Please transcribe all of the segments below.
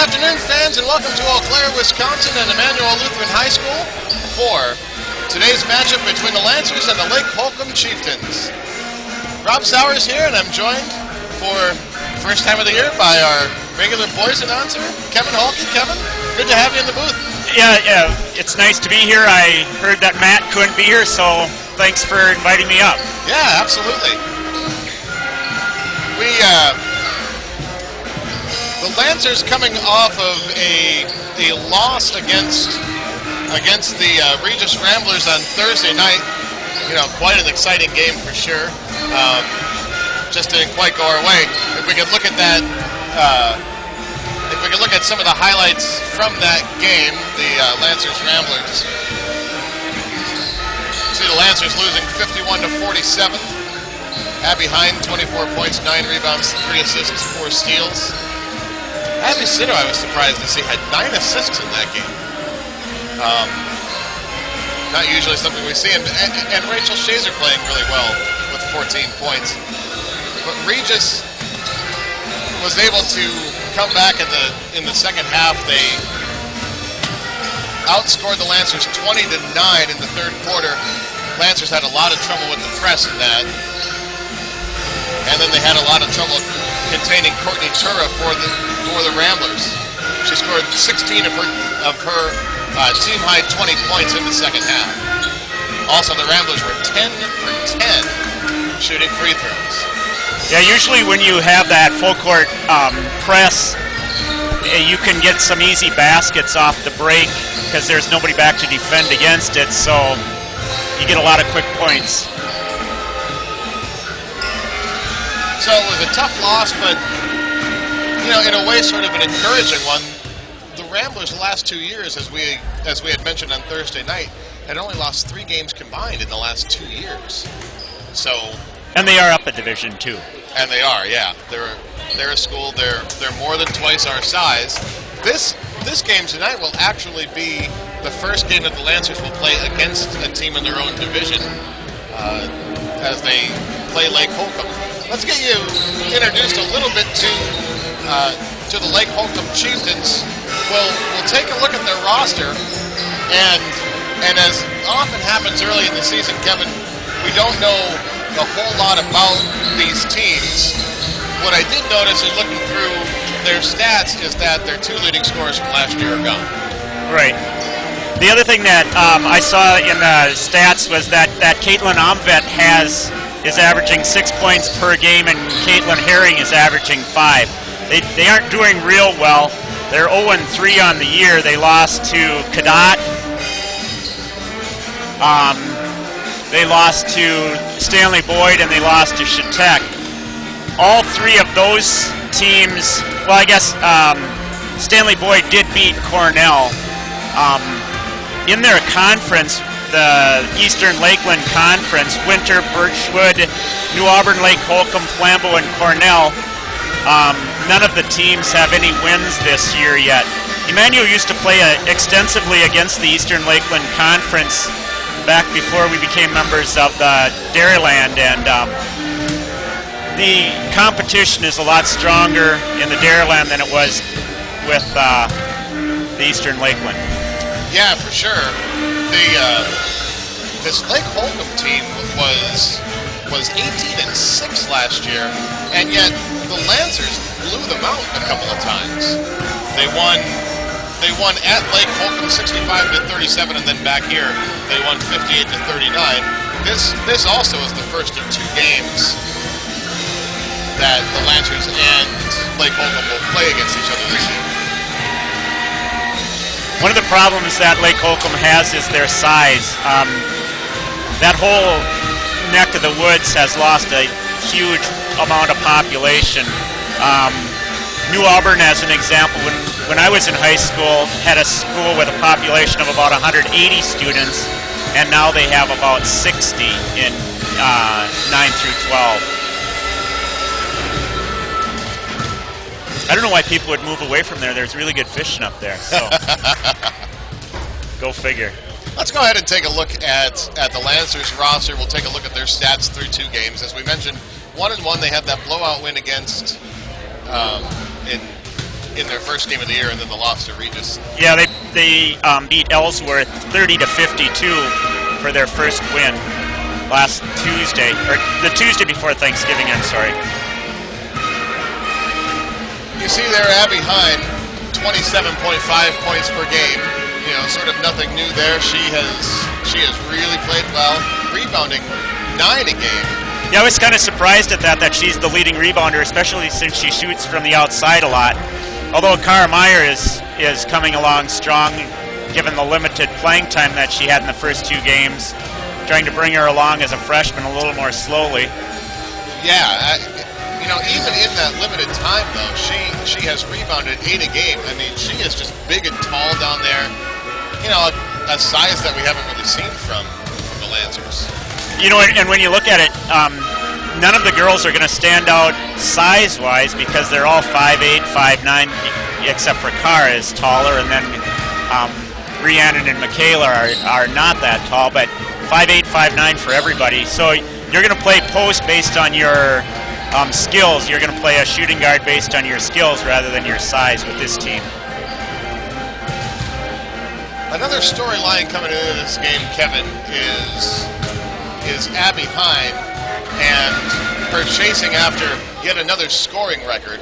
afternoon, fans, and welcome to Eau Claire, Wisconsin and Emmanuel Lutheran High School for today's matchup between the Lancers and the Lake Holcombe Chieftains. Rob Sowers here, and I'm joined for the first time of the year by our regular boys announcer, Kevin Holcombe. Kevin, good to have you in the booth. Yeah, it's nice to be here. I heard that Matt couldn't be here, so thanks for inviting me up. Yeah, absolutely. The Lancers coming off of a loss against the Regis Ramblers on Thursday night. You know, quite an exciting game for sure. Just didn't quite go our way. If we could look at that, if we could look at some of the highlights from that game, the Lancers Ramblers. See the Lancers losing 51-47. Abby Hine, 24 points, 9 rebounds, 3 assists, 4 steals. Abby Sitter, I was surprised to see, had 9 assists in that game. Not usually something we see. And Rachel Shazer playing really well with 14 points. But Regis was able to come back in the second half. They outscored the Lancers 20-9 in the third quarter. Lancers had a lot of trouble with the press in that. And then they had a lot of trouble containing Courtney Tura for the Ramblers. She scored 16 of her team-high 20 points in the second half. Also, the Ramblers were 10 for 10 shooting free throws. Yeah, usually when you have that full-court press, you can get some easy baskets off the break because there's nobody back to defend against it, so you get a lot of quick points. So it was a tough loss, but, you know, in a way, sort of an encouraging one. The Ramblers the last 2 years, as we had mentioned on Thursday night, had only lost 3 games combined in the last 2 years. So. And they are up a division too. And they are, yeah. They're a school. They're more than twice our size. This game tonight will actually be the first game that the Lancers will play against a team in their own division as they play Lake Holcombe. Let's get you introduced a little bit to the Lake Holcombe Chieftains. We'll take a look at their roster, and as often happens early in the season, Kevin, we don't know a whole lot about these teams. What I did notice is looking through their stats is that their 2 leading scorers from last year are gone. Right. The other thing that I saw in the stats was that Caitlin Omvet is averaging 6 points per game, and Caitlin Herring is averaging 5. They aren't doing real well. They're 0-3 on the year. They lost to Cadott. They lost to Stanley Boyd, and they lost to Chautauqua. All 3 of those teams, well, I guess Stanley Boyd did beat Cornell. In their conference, the Eastern Lakeland Conference, Winter, Birchwood, New Auburn, Lake Holcombe, Flambeau, and Cornell, none of the teams have any wins this year yet. Emmanuel used to play extensively against the Eastern Lakeland Conference back before we became members of the Dairyland, and the competition is a lot stronger in the Dairyland than it was with the Eastern Lakeland. Yeah, for sure. This Lake Holcombe team was 18-6 last year, and yet the Lancers blew them out a couple of times. They won at Lake Holcombe 65-37, and then back here they won 58-39. This also is the first of 2 games that the Lancers and Lake Holcombe will play against each other this year. One of the problems that Lake Holcombe has is their size. That whole neck of the woods has lost a huge amount of population. New Auburn, as an example, when I was in high school, had a school with a population of about 180 students, and now they have about 60 in 9 through 12. I don't know why people would move away from there. There's really good fishing up there. So go figure. Let's go ahead and take a look at the Lancers roster. We'll take a look at their stats through 2 games. As we mentioned, 1-1, they had that blowout win against in their first game of the year, and then the loss to Regis. Yeah, they beat Ellsworth 30-52 for their first win last Tuesday, or the Tuesday before Thanksgiving. I'm sorry. You see there, Abby Hine, 27.5 points per game. You know, sort of nothing new there. She has really played well, rebounding 9 a game. Yeah, I was kind of surprised at that she's the leading rebounder, especially since she shoots from the outside a lot. Although Cara Meyer is coming along strong, given the limited playing time that she had in the first 2 games, trying to bring her along as a freshman a little more slowly. Yeah, you know, even in that limited time, though, she has rebounded 8 a game. I mean, she is just big and tall down there. You know, a size that we haven't really seen from the Lancers. You know, and when you look at it, none of the girls are going to stand out size-wise because they're all 5'8", 5'9", except for Cara is taller, and then Rhiannon and Michaela are not that tall, but 5'8", 5'9" for everybody. So you're going to play post based on your skills. You're going to play a shooting guard based on your skills rather than your size with this team. Another storyline coming into this game, Kevin, is Abby Hine and her chasing after yet another scoring record.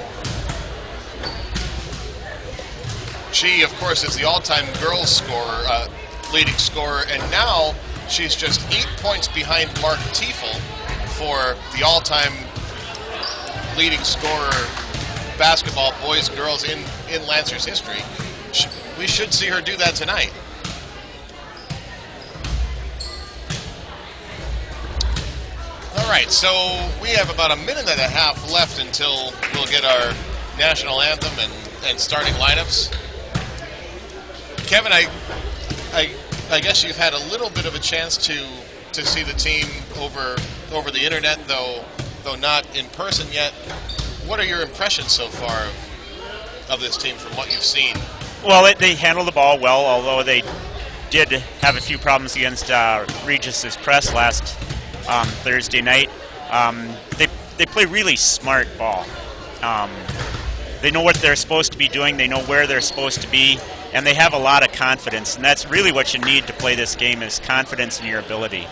She, of course, is the all-time girls scorer, leading scorer, and now she's just 8 points behind Mark Tiefel for the all-time leading scorer basketball, boys, girls in Lancers history. We should see her do that tonight. All right, so we have about a minute and a half left until we'll get our national anthem and starting lineups. Kevin, I guess you've had a little bit of a chance to see the team over the internet, though not in person yet. What are your impressions so far of this team from what you've seen? Well, they handled the ball well, although they did have a few problems against Regis's press last Thursday night. They play really smart ball. They know what they're supposed to be doing. They know where they're supposed to be, and they have a lot of confidence. And that's really what you need to play this game, is confidence in your ability.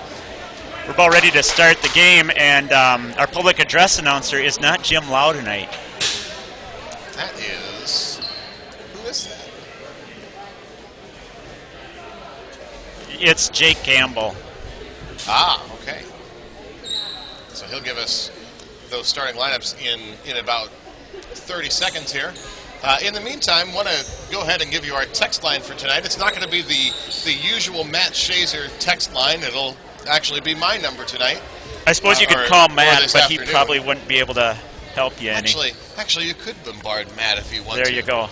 We're about ready to start the game, and our public address announcer is not Jim Lau tonight. Who is that? It's Jake Gamble. Ah, okay. So he'll give us those starting lineups in about 30 seconds here. In the meantime, want to go ahead and give you our text line for tonight. It's not going to be the usual Matt Shazer text line. It'll actually be my number tonight. I suppose you could call Matt, but afternoon. he probably wouldn't be able to help you any. Actually, you could bombard Matt if you want to. There you go.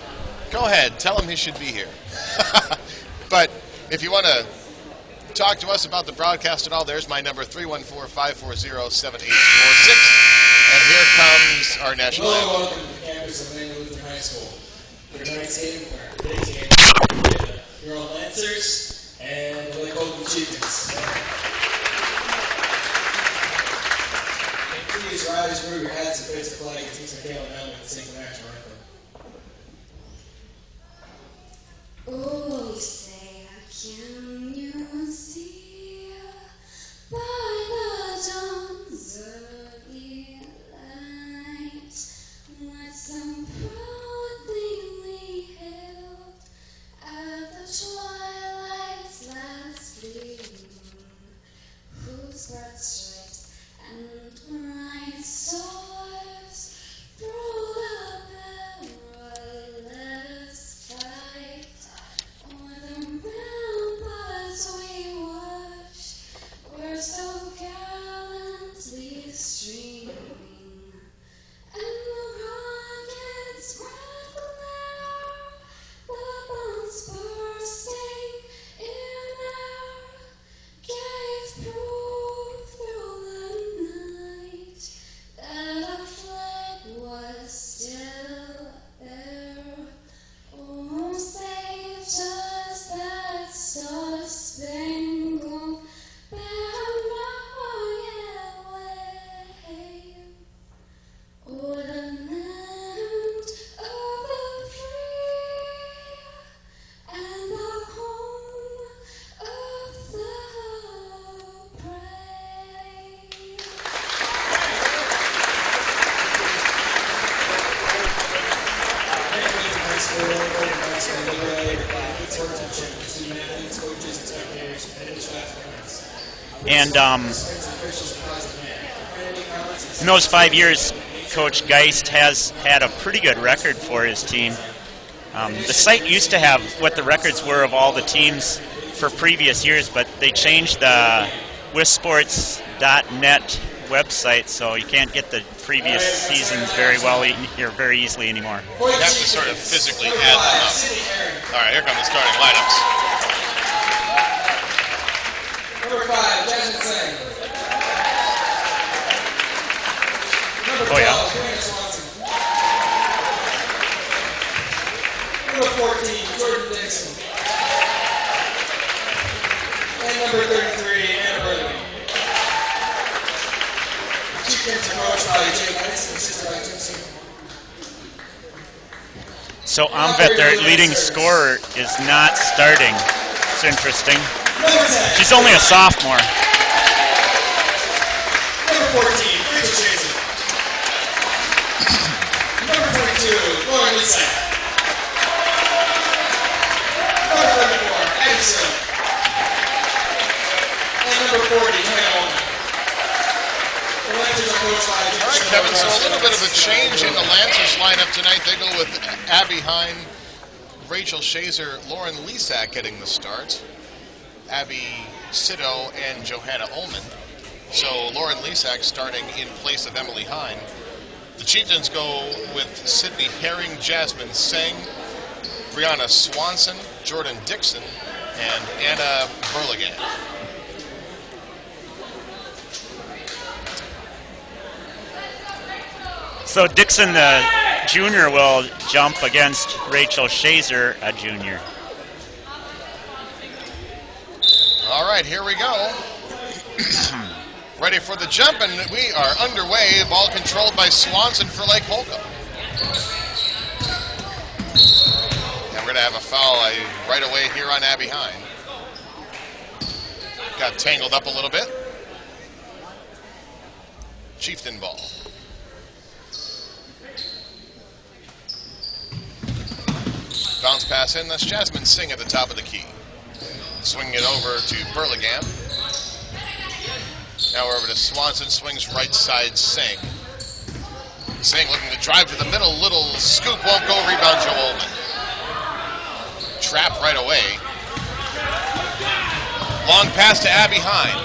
Go ahead. Tell him he should be here. But if you want to talk to us about the broadcast at all, there's my number, 314-540-7846. And here comes our national anthem. Hello, welcome to the campus of Van Lutheran High School. For tonight's game, today's game, you're all Lancers and the Holcombe achievements. Please rise, remove your hats, and face the flag, and teach the Caleb helmet, and sing the national anthem. Oh, you say, can you see by the dawn's early light what so proudly we hailed at the twilight's last gleam, whose broad stripes and bright stars through the perilous fight o'er the ramparts we watched were so gallantly streaming, and the rockets' red glare, the bombs bursting in air, gave proof through the night that our flag was still there. Oh, save just that star-spangled banner, yet wave o'er the land of the free. high school, Holcombe High School, good sportsmanship between athletes, coaches, and spectators, and it's And in those 5 years, Coach Geist has had a pretty good record for his team. The site used to have what the records were of all the teams for previous years, but they changed the wisports.net website, so you can't get the previous seasons very easily anymore. You have to sort of physically add them up. All right, here come the starting lineups. Number 5, Jasmine Singh. Number 12, Joanna Swanson. Number 14, Jordan Dixon. And number 33, Anna Burley. Chief Prince are coached by Jay Dennis and assisted by Tim Singh. So Amvet, their leading scorer, is not starting. It's interesting. She's only a sophomore. Number 14, Rachel Chaser. Number 22, Lauren Lisa. Number 34, Abby Silk. And number 40, Tanya Holman. The Lancers are coached by All right, Kevin, so a little bit of a change in the Lancers lineup tonight. They go with Abby Hine, Rachel Shazer, Lauren Lisak getting the start, Abby Sitto, and Johanna Ullman. So Lauren Lisak starting in place of Emily Hine. The Chieftains go with Sydney Herring, Jasmine Singh, Brianna Swanson, Jordan Dixon, and Anna Burligan. So Dixon, the junior, will jump against Rachel Shazer, a junior. All right, here we go. Ready for the jump, and we are underway. Ball controlled by Swanson for Lake Holcombe. And we're going to have a foul right away here on Abby Hine. Got tangled up a little bit. Chieftain ball. Bounce pass in. That's Jasmine Singh at the top of the key. Swinging it over to Burlingame. Now we're over to Swanson. Swings right side Singh. Singh looking to drive to the middle. Little scoop won't go. Rebound Joe Ullman. Trap right away. Long pass to Abby Hine.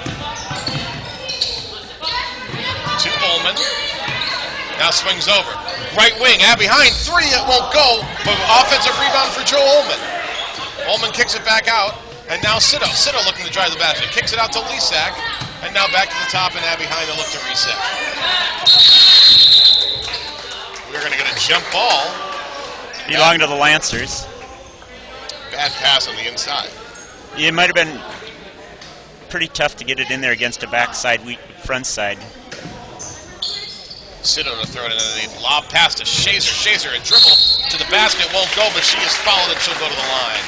To Ullman. Now swings over. Right wing, Abby Hine, 3, it won't go, but offensive rebound for Joe Ullman. Ullman kicks it back out, and now Sitto. Sitto looking to drive the basket. Kicks it out to Lisak, and now back to the top, and Abby Hine to look to reset. We're going to get a jump ball. Belonging to the Lancers. Bad pass on the inside. It might have been pretty tough to get it in there against a backside, front side. Sitto to throw it underneath. Lob pass to Shazer. Shazer, a dribble to the basket. Won't go, but she is fouled and she'll go to the line.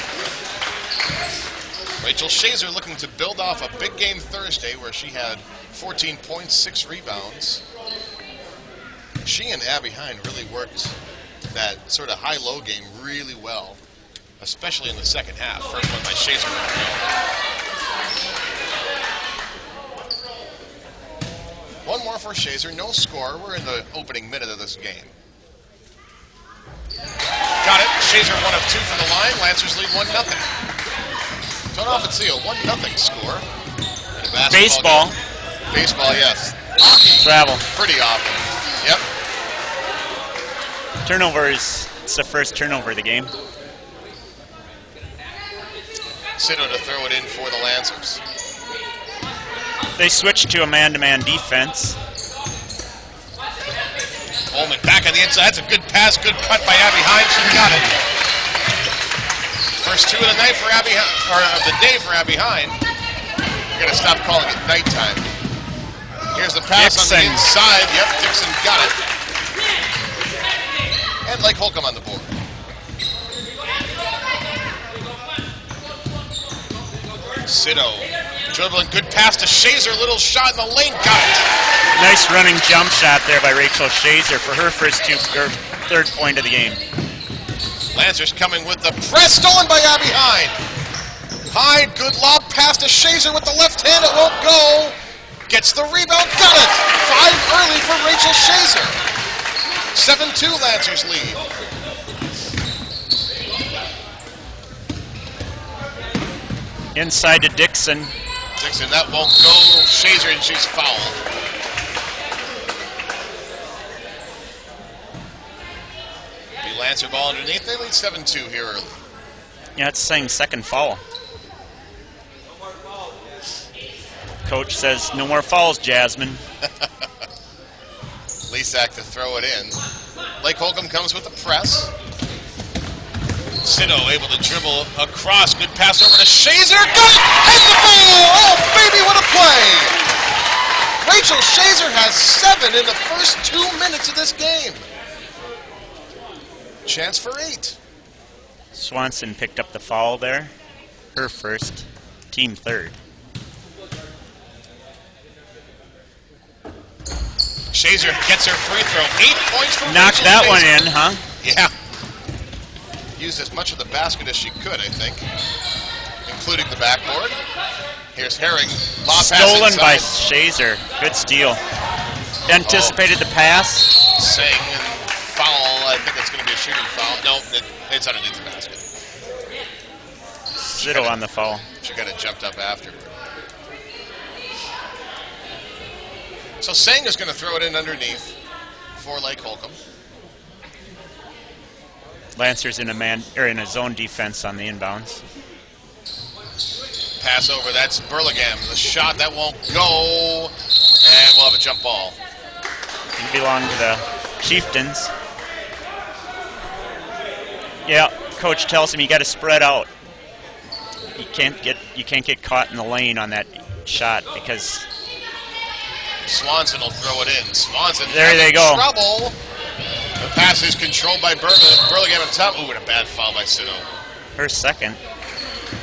Rachel Shazer looking to build off a big game Thursday where she had 14 points, 6 rebounds. She and Abby Hine really worked that sort of high-low game really well, especially in the second half. First one by Shazer. One more for Shazer, no score. We're in the opening minute of this game. Got it. Shazer 1 of 2 from the line. Lancers lead 1-0. Don't often see a 1-0 score in a basketball Baseball. game. Baseball, yes. Hockey. Travel. Pretty often. Yep. Turnovers. It's the first turnover of the game. Sitto to throw it in for the Lancers. They switched to a man-to-man defense. Ullman back on the inside. That's a good pass, good cut by Abby Hine. She got it. First 2 of the night for Abby, or of the day for Abby Hine. We're going to stop calling it nighttime. Here's the pass on the inside. Yep, Dixon got it. And Lake Holcombe on the board. Sitto dribbling, good pass to Shazer, little shot in the lane, got it. Nice running jump shot there by Rachel Shazer for her third point of the game. Lancers coming with the press, stolen by Abby Hine. Hine, good lob pass to Shazer with the left hand, it won't go. Gets the rebound, got it! 5 early for Rachel Shazer. 7-2 Lancers lead. Inside to Dixon. Dixon, that won't go. Shazer, and she's fouled. The Lancer ball underneath. They lead 7-2 here early. Yeah, it's saying second foul. Coach says no more fouls, Jasmine. Lisak to throw it in. Lake Holcombe comes with the press. Sito able to dribble across. Good pass over to Shazer. Got it! And the goal! Oh, baby, what a play! Rachel Shazer has 7 in the first 2 minutes of this game. Chance for 8. Swanson picked up the foul there. Her first, team third. Shazer gets her free throw. 8 points for Knocked Rachel that Shazer. one in, huh? Yeah. Used as much of the basket as she could, I think, including the backboard. Here's Herring. Lob pass Stolen by inside. Shazer. Good steal. Anticipated the pass. Sang and foul. I think it's going to be a shooting foul. No, it's underneath the basket. Zito on the foul. She got it jumped up afterward. So Sang is going to throw it in underneath for Lake Holcombe. Lancers in a zone defense on the inbounds. Pass over, that's Burlingame. The shot, that won't go. And we'll have a jump ball. You belong to the Chieftains. Yeah, coach tells him you got to spread out. You can't get caught in the lane on that shot because Swanson will throw it in. Swanson there they go. Trouble. The pass is controlled by Burlingame on top. Ooh, and a bad foul by Sito. her second.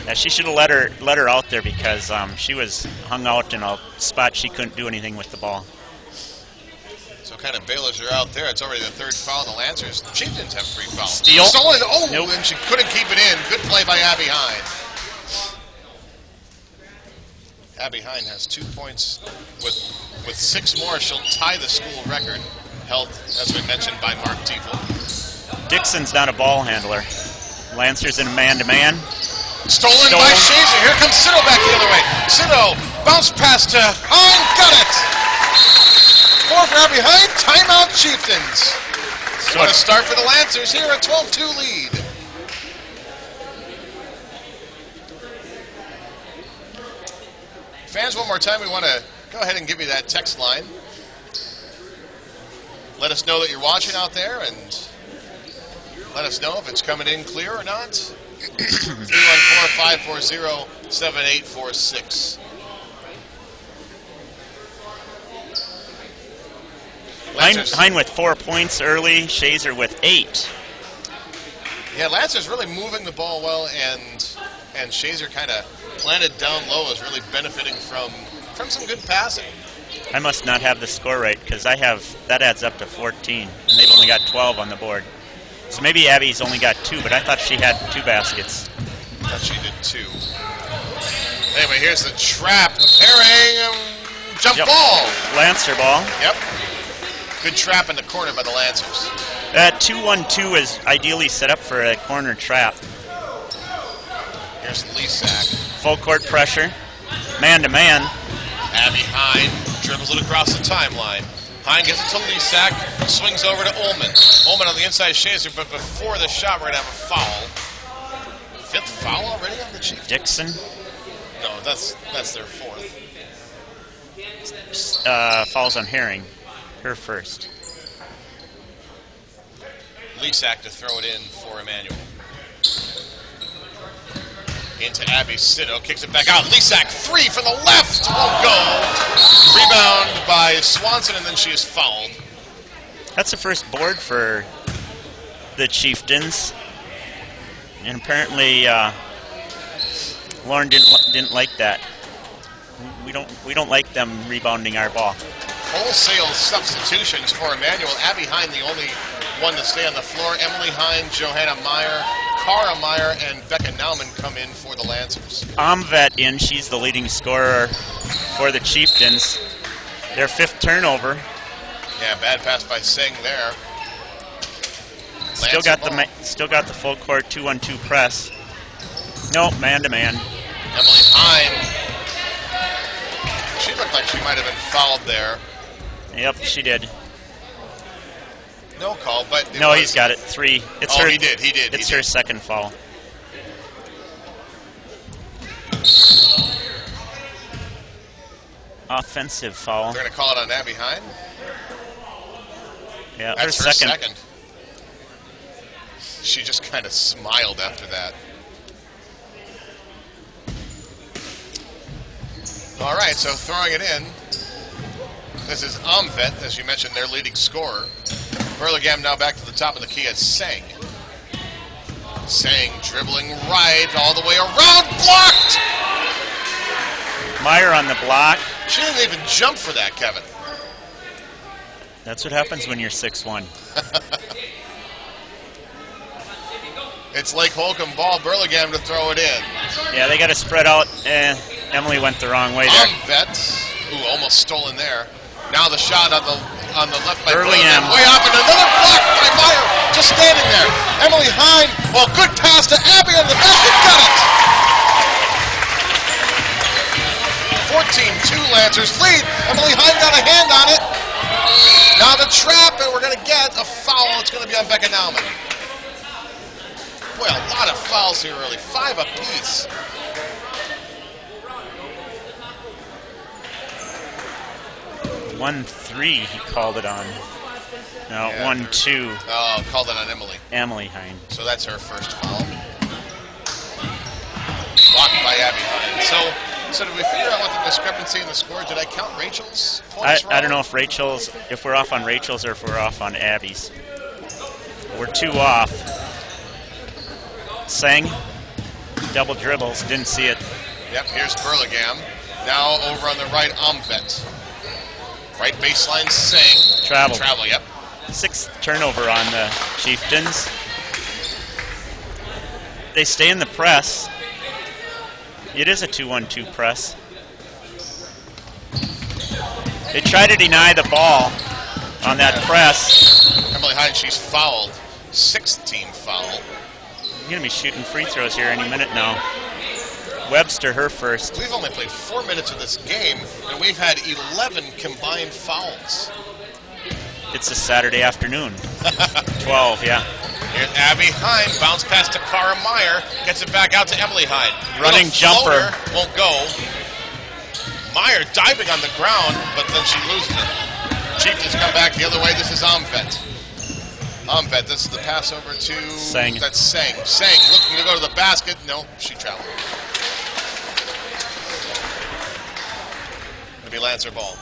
Yeah, she should have let her out there because she was hung out in a spot she couldn't do anything with the ball. So kind of bailers her out there. It's already the third foul. The Lancers. Chieftains have 3 fouls. Steal. Stolen. Oh, Nope. And she couldn't keep it in. Good play by Abby Hine. Abby Hine has 2 points. With 6 more, she'll tie the school record, held, as we mentioned, by Mark Tiefel. Dixon's not a ball handler. Lancers in a man-to-man. Stolen by Shazer. Here comes Sito back the other way. Sito, bounce pass to Hine. Got it. 4 for Abby Hine. Timeout Chieftains. What a start for the Lancers here, a 12-2 lead. Fans, one more time, we want to go ahead and give you that text line. Let us know that you're watching out there, and let us know if it's coming in clear or not. 314-540-7846. Hine with 4 points early, Shazer with 8. Yeah, Lancers really moving the ball well, and Shazer kind of planted down low is really benefiting from some good passing. I must not have the score right because that adds up to 14, and they've only got 12 on the board. So maybe Abby's only got 2, but I thought she had 2 baskets. I thought she did 2. Anyway, here's the trap. Herring, jump ball. Lancer ball. Yep. Good trap in the corner by the Lancers. That 2-1-2 is ideally set up for a corner trap. Here's Lisak. Full court pressure. Man-to-man. Abby Hine dribbles it across the timeline. Hine gets it to Lisak, swings over to Ullman. Ullman on the inside Shazer, but before the shot, we're going to have a foul. 5th foul already on the Chiefs? Dixon. No, that's their 4th. Falls on Herring. Her first. Lisak to throw it in for Emmanuel. Into Abby Sito, kicks it back out. Lisak, 3 from the left, won't go. Rebound by Swanson, and then she is fouled. That's the first board for the Chieftains, and apparently Lauren didn't like that. We don't like them rebounding our ball. Wholesale substitutions for Emmanuel. Abby Hine, the only one to stay on the floor. Emily Hine, Johanna Meyer, Cara Meyer, and Becca Nauman come in for the Lancers. Amvet in. She's the leading scorer for the Chieftains. Their 5th turnover. Yeah, bad pass by Singh there. Still got the full court 2-on-2 press. Nope, man-to-man. Emily Hine. She looked like she might have been fouled there. Yep, she did. No call, but no, he's got it. 3. It's her. He did. It's her second foul. Offensive foul. They're going to call it on Abby Hine. Yeah, that's her second. She just kind of smiled after that. All right, so throwing it in. This is Amvet, as you mentioned, their leading scorer. Burlingame now back to the top of the key as Sang. Sang dribbling right all the way around, blocked! Meyer on the block. She didn't even jump for that, Kevin. That's what happens when you're 6'1". It's Lake Holcombe ball, Burlingame to throw it in. Yeah, they got to spread out. Emily went the wrong way there. Amvet, ooh, almost stolen there. Now the shot on the left by Burlingame. Way up, and another block by Meyer, just standing there. Emily Hine, well, good pass to Abby on the basket, got it! 14-2 Lancers lead. Emily Hine got a hand on it. Now the trap, and we're going to get a foul. It's going to be on Becca Nauman. Boy, a lot of fouls here early, 5 apiece. One, 3, he called it on. No, Yeah, 1, 2. Oh, called it on Emily. Emily Hine. So that's her first foul. Blocked by Abby Hine. So did we figure out what the discrepancy in the score? Did I count Rachel's points wrong? I don't know if we're off on Rachel's or if we're off on Abby's. We're 2 off. Sang, double dribbles, didn't see it. Yep, here's Burlingame. Now over on the right, Amvet. Right baseline, Sang. Travel, yep. 6th turnover on the Chieftains. They stay in the press. It is a 2-1-2 press. They try to deny the ball on that press. Emily Hine, she's fouled. 6th team foul. You're going to be shooting free throws here any minute now. Webster, her first. We've only played 4 minutes of this game, and we've had 11 combined fouls. It's a Saturday afternoon. 12, yeah. Here's Abby Hine, bounce pass to Cara Meyer, gets it back out to Emily Hine. Running jumper. Won't go. Meyer diving on the ground, but then she loses it. Chieftains come back the other way. This is Amvet. Amvet, this is the pass over to... Sang. That's Sang. Sang looking to go to the basket. No, she traveled. It'll be Lancer ball.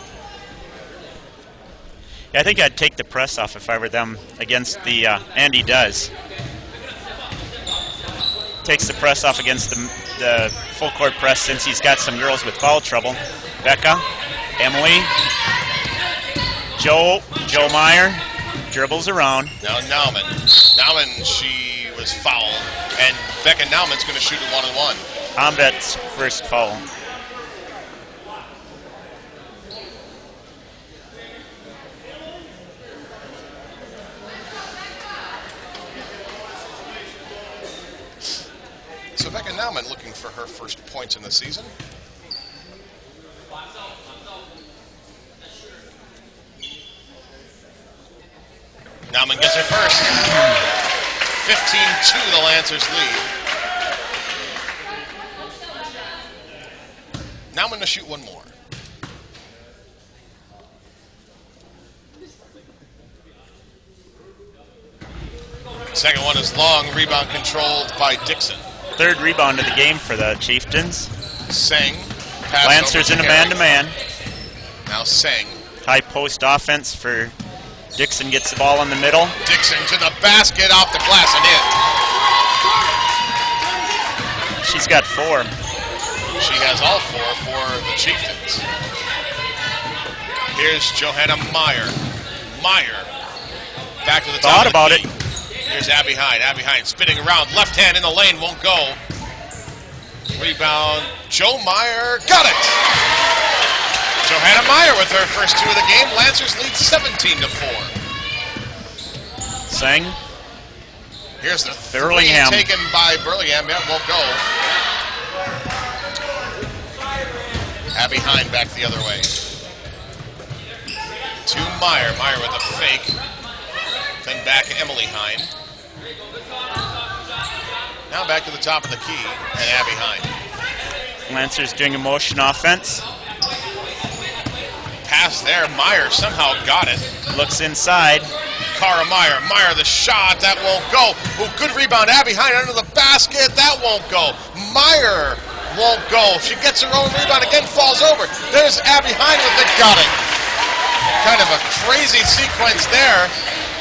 Yeah, I think I'd take the press off if I were them against the, Andy does. Takes the press off against the full court press since he's got some girls with foul trouble. Becca, Emily, Joe Meyer, dribbles around. Now Nauman. Nauman, she was fouled, and Becca Nauman's going to shoot it 1-on-1. Amvet's first foul. So Becca Nauman looking for her first points in the season. Nauman gets her first. 15-2 the Lancers lead. Nauman to shoot one more. Second one is long, rebound controlled by Dixon. 3rd rebound of the game for the Chieftains. Sang. Pass Lancers in a man-to-man. Now Sang. High post offense for Dixon, gets the ball in the middle. Dixon to the basket, off the glass and in. She's got 4. She has all 4 for the Chieftains. Here's Johanna Meyer. Meyer Back to the Thought top of the about key. it. Here's Abby Hine. Abby Hine spinning around. Left hand in the lane. Won't go. Rebound. Joe Meyer. Got it. Johanna Meyer with her first 2 of the game. Lancers lead 17-4. Sang. Here's the Burlingham. 3 taken by Burlingham. That won't go. Abby Hine back the other way. To Meyer. Meyer with a fake. Then back to Emily Hine. Now back to the top of the key, and Abby Hine. Lancers doing a motion offense. Pass there. Meyer somehow got it. Looks inside. Cara Meyer. Meyer the shot. That won't go. Ooh, good rebound. Abby Hine under the basket. That won't go. Meyer won't go. She gets her own rebound again, falls over. There's Abby Hine with it. Got it. Kind of a crazy sequence there.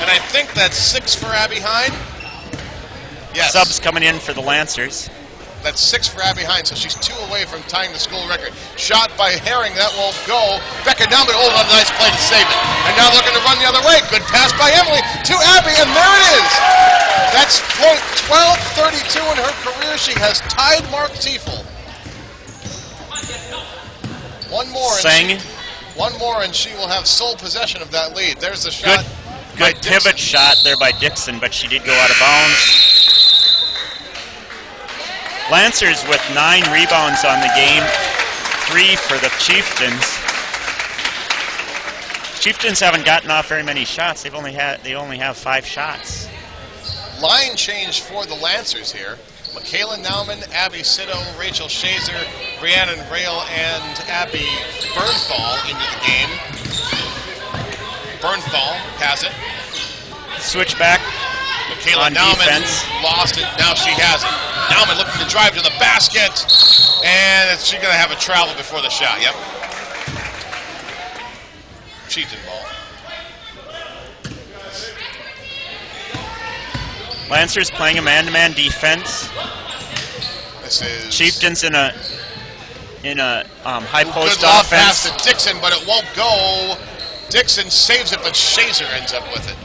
And I think that's 6 for Abby Hine. Yes. Subs coming in for the Lancers. That's 6 for Abby Hine, so she's 2 away from tying the school record. Shot by Herring, that won't go. Becca Nauman, oh, a nice play to save it. And now looking to run the other way. Good pass by Emily to Abby, and there it is. That's point 12:32 in her career. She has tied Mark Tiefel. One more. One more, and she will have sole possession of that lead. There's the shot. Good pivot shot there by Dixon, but she did go out of bounds. Lancers with 9 rebounds on the game, 3 for the Chieftains. Chieftains haven't gotten off very many shots. They only have 5 shots. Line change for the Lancers here. Michaela Nauman, Abby Sitto, Rachel Shazer, Rhiannon Rail, and Abby Bernthal into the game. Bernthal has it. Switch back. Michaela on Nauman defense. lost it. Now she has it. Nauman looking to drive to the basket. And she's going to have a travel before the shot. Yep. Chieftain ball. Lancers playing a man-to-man defense. This is Chieftains in a high post good lob offense. pass to Dixon, but it won't go. Dixon saves it, but Shazer ends up with it.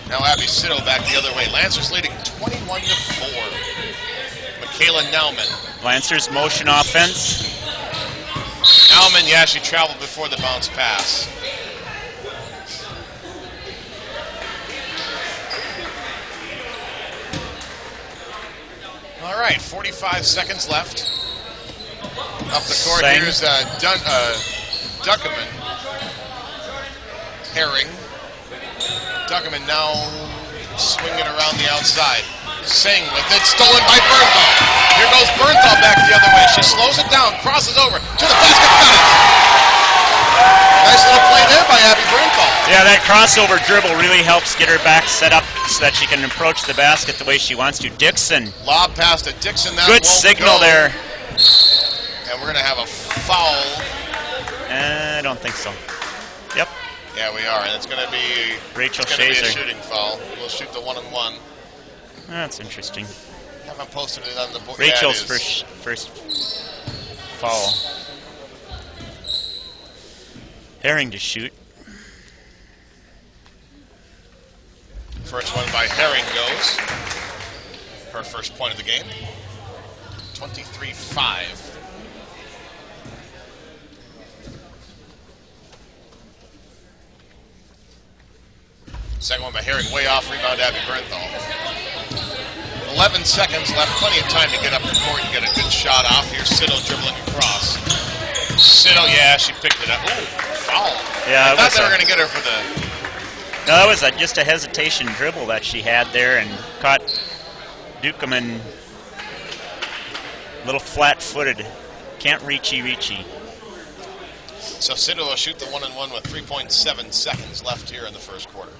Now Abby Sitto back the other way. Lancers leading 21-4. Michaela Nauman. Lancers motion offense. Nauman, yeah, she traveled before the bounce pass. All right, 45 seconds left. Up the court, Sang. here's Duckerman. Herring. Duckerman now swinging around the outside. Singh with it, stolen by Bernthal. Here goes Bernthal back the other way. She slows it down, crosses over to the basket, got it. Nice little play there by Abby Bernthal. Yeah, that crossover dribble really helps get her back set up so that she can approach the basket the way she wants to. Dixon. Lob pass to Dixon. That Good won't signal go. there. And we're going to have a foul. I don't think so. Yep. Yeah, we are, and it's going to be Rachel it's gonna be a Shazer. shooting foul. We'll shoot the 1-on-1. That's interesting. Haven't posted it on the board. Rachel's yeah, it is. first foul. Herring to shoot. First one by Herring goes. Her first point of the game. 23-5. Second one by Herring, way off, rebound Abby Bernthal. 11 seconds left, plenty of time to get up the court and get a good shot off. Here's Sitto dribbling across. Sitto, yeah, she picked it up. Ooh, foul. Yeah, I thought they were going to get her for the... No, that was just a hesitation dribble that she had there and caught Dukeman a little flat-footed. Can't reachy. So Sitto will shoot the 1-on-1 with 3.7 seconds left here in the first quarter.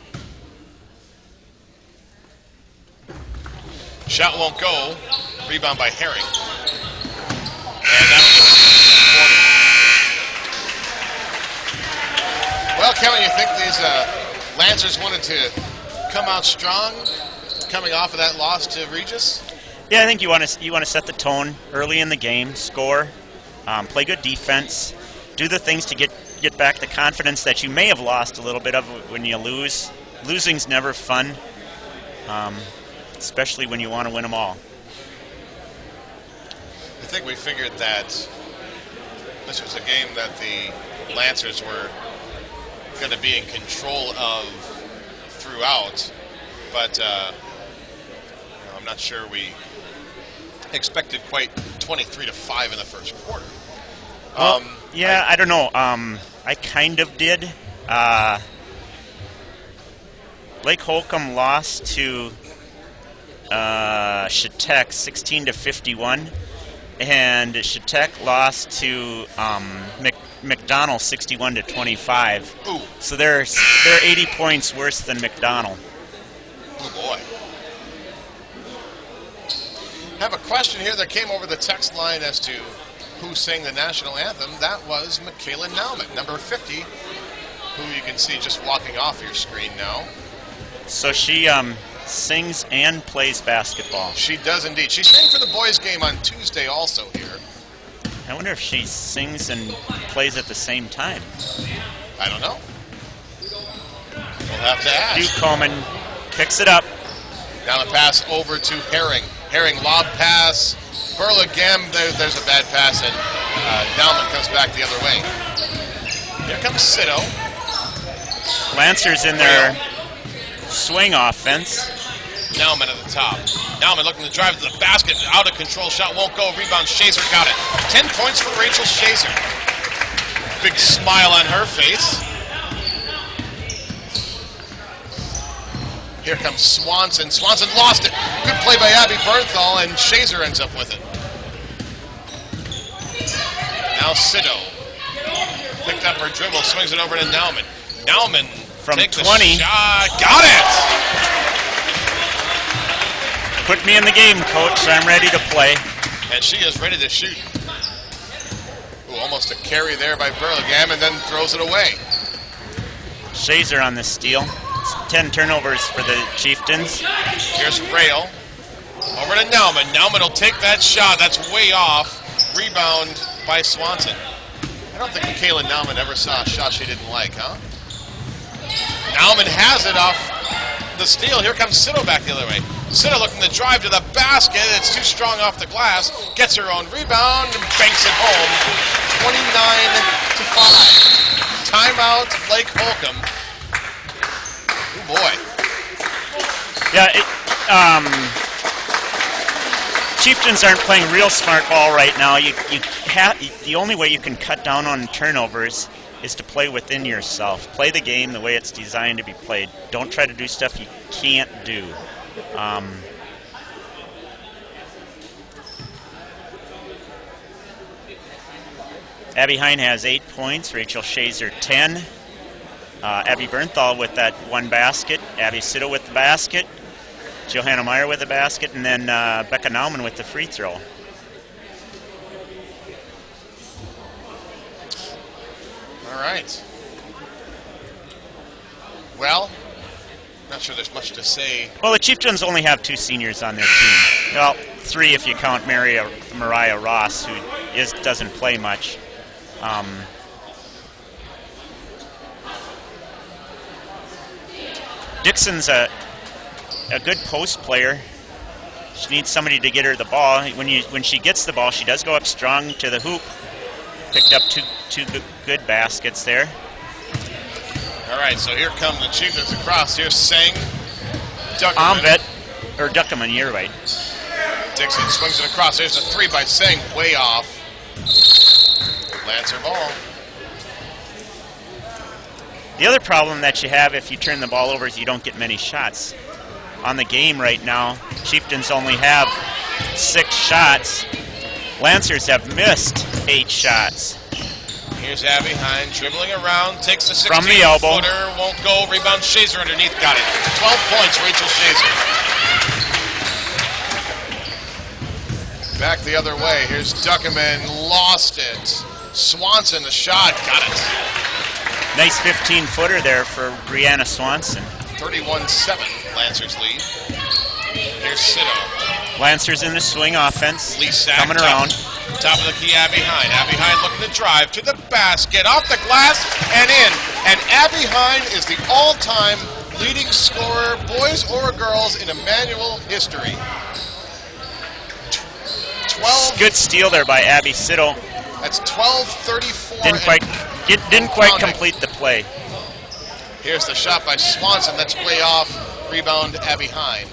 Shot won't go. Rebound by Herring. And that'll give it. Well, Kevin, you think these Lancers wanted to come out strong, coming off of that loss to Regis? Yeah, I think you want to set the tone early in the game, score, play good defense, do the things to get back the confidence that you may have lost a little bit of when you lose Losing's never fun, especially when you want to win them all. I think we figured that this was a game that the Lancers were going to be in control of throughout, but I'm not sure we expected quite 23-5 in the first quarter. Yeah, I don't know. I kind of did. Lake Holcombe lost to Chetek 16-51, and Chetek lost to McDonald 61-25. Ooh. So they're 80 points worse than McDonald. Oh boy. I have a question here that came over the text line as to who sang the national anthem. That was Michaela Nauman, number 50, who you can see just walking off your screen now. So she sings and plays basketball. She does indeed. She sang for the boys' game on Tuesday also here. I wonder if she sings and plays at the same time. I don't know. We'll have to ask. Duke Coleman picks it up. Down the pass over to Herring. Herring lob pass. Burlingame, there's a bad pass, and Nauman comes back the other way. Here comes Sito. Lancers in their swing offense. Nauman at the top. Nauman looking to drive to the basket. Out of control. Shot won't go. Rebound. Shazer got it. 10 points for Rachel Shazer. Big smile on her face. Here comes Swanson. Swanson lost it. Good play by Abby Bernthal, and Shazer ends up with it. Now Sito. Picked up her dribble. Swings it over to Nauman. Nauman From take 20. The shot. Got it! Put me in the game, coach. I'm ready to play. And she is ready to shoot. Ooh, almost a carry there by Burlingame, and then throws it away. Shazer on the steal. 10 turnovers for the Chieftains. Here's Rail. Over to Nauman. Nauman will take that shot. That's way off. Rebound by Swanson. I don't think Michaela Nauman ever saw a shot she didn't like, huh? Nauman has it off the steal. Here comes Sito back the other way. Sito looking to drive to the basket. It's too strong off the glass. Gets her own rebound and banks it home. 29-5. Timeout, Lake Holcombe. Oh boy. Yeah, Chieftains aren't playing real smart ball right now. The only way you can cut down on turnovers is to play within yourself. Play the game the way it's designed to be played. Don't try to do stuff you can't do. Abby Hine has 8 points. Rachel Shazer 10. Abby Bernthal with that one basket. Abby Sito with the basket. Johanna Meyer with the basket. And then Becca Nauman with the free throw. All right. Well, not sure there's much to say. Well, the Chieftains only have 2 seniors on their team. Well, 3 if you count Mariah Ross, who doesn't play much. Dixon's a good post player. She needs somebody to get her the ball. When she gets the ball, she does go up strong to the hoop. Picked up two good baskets there. All right, so here come the Chieftains across. Here's Singh. Duckerman, you're right. Dixon swings it across. There's a 3 by Singh, way off. Lancer ball. The other problem that you have if you turn the ball over is you don't get many shots. On the game right now, Chieftains only have 6 shots. Lancers have missed 8 shots. Here's Abby Hine dribbling around, takes the 16-footer, From the elbow. Won't go, rebound Shazer underneath, got it. 12 points, Rachel Shazer. Back the other way, here's Duckerman, lost it. Swanson, the shot, got it. Nice 15-footer there for Brianna Swanson. 31-7, Lancers lead. Here's Sito. Lancers in the swing offense, Lee Sack coming around. Top of the key, Abby Hine. Abby Hine looking to drive to the basket, off the glass, and in. And Abby Hine is the all-time leading scorer, boys or girls, in Emmanuel history. 12. Good steal there by Abby Siddle. That's 12-34. Didn't quite complete the play. Here's the shot by Swanson. That's way off. Rebound, Abby Hine.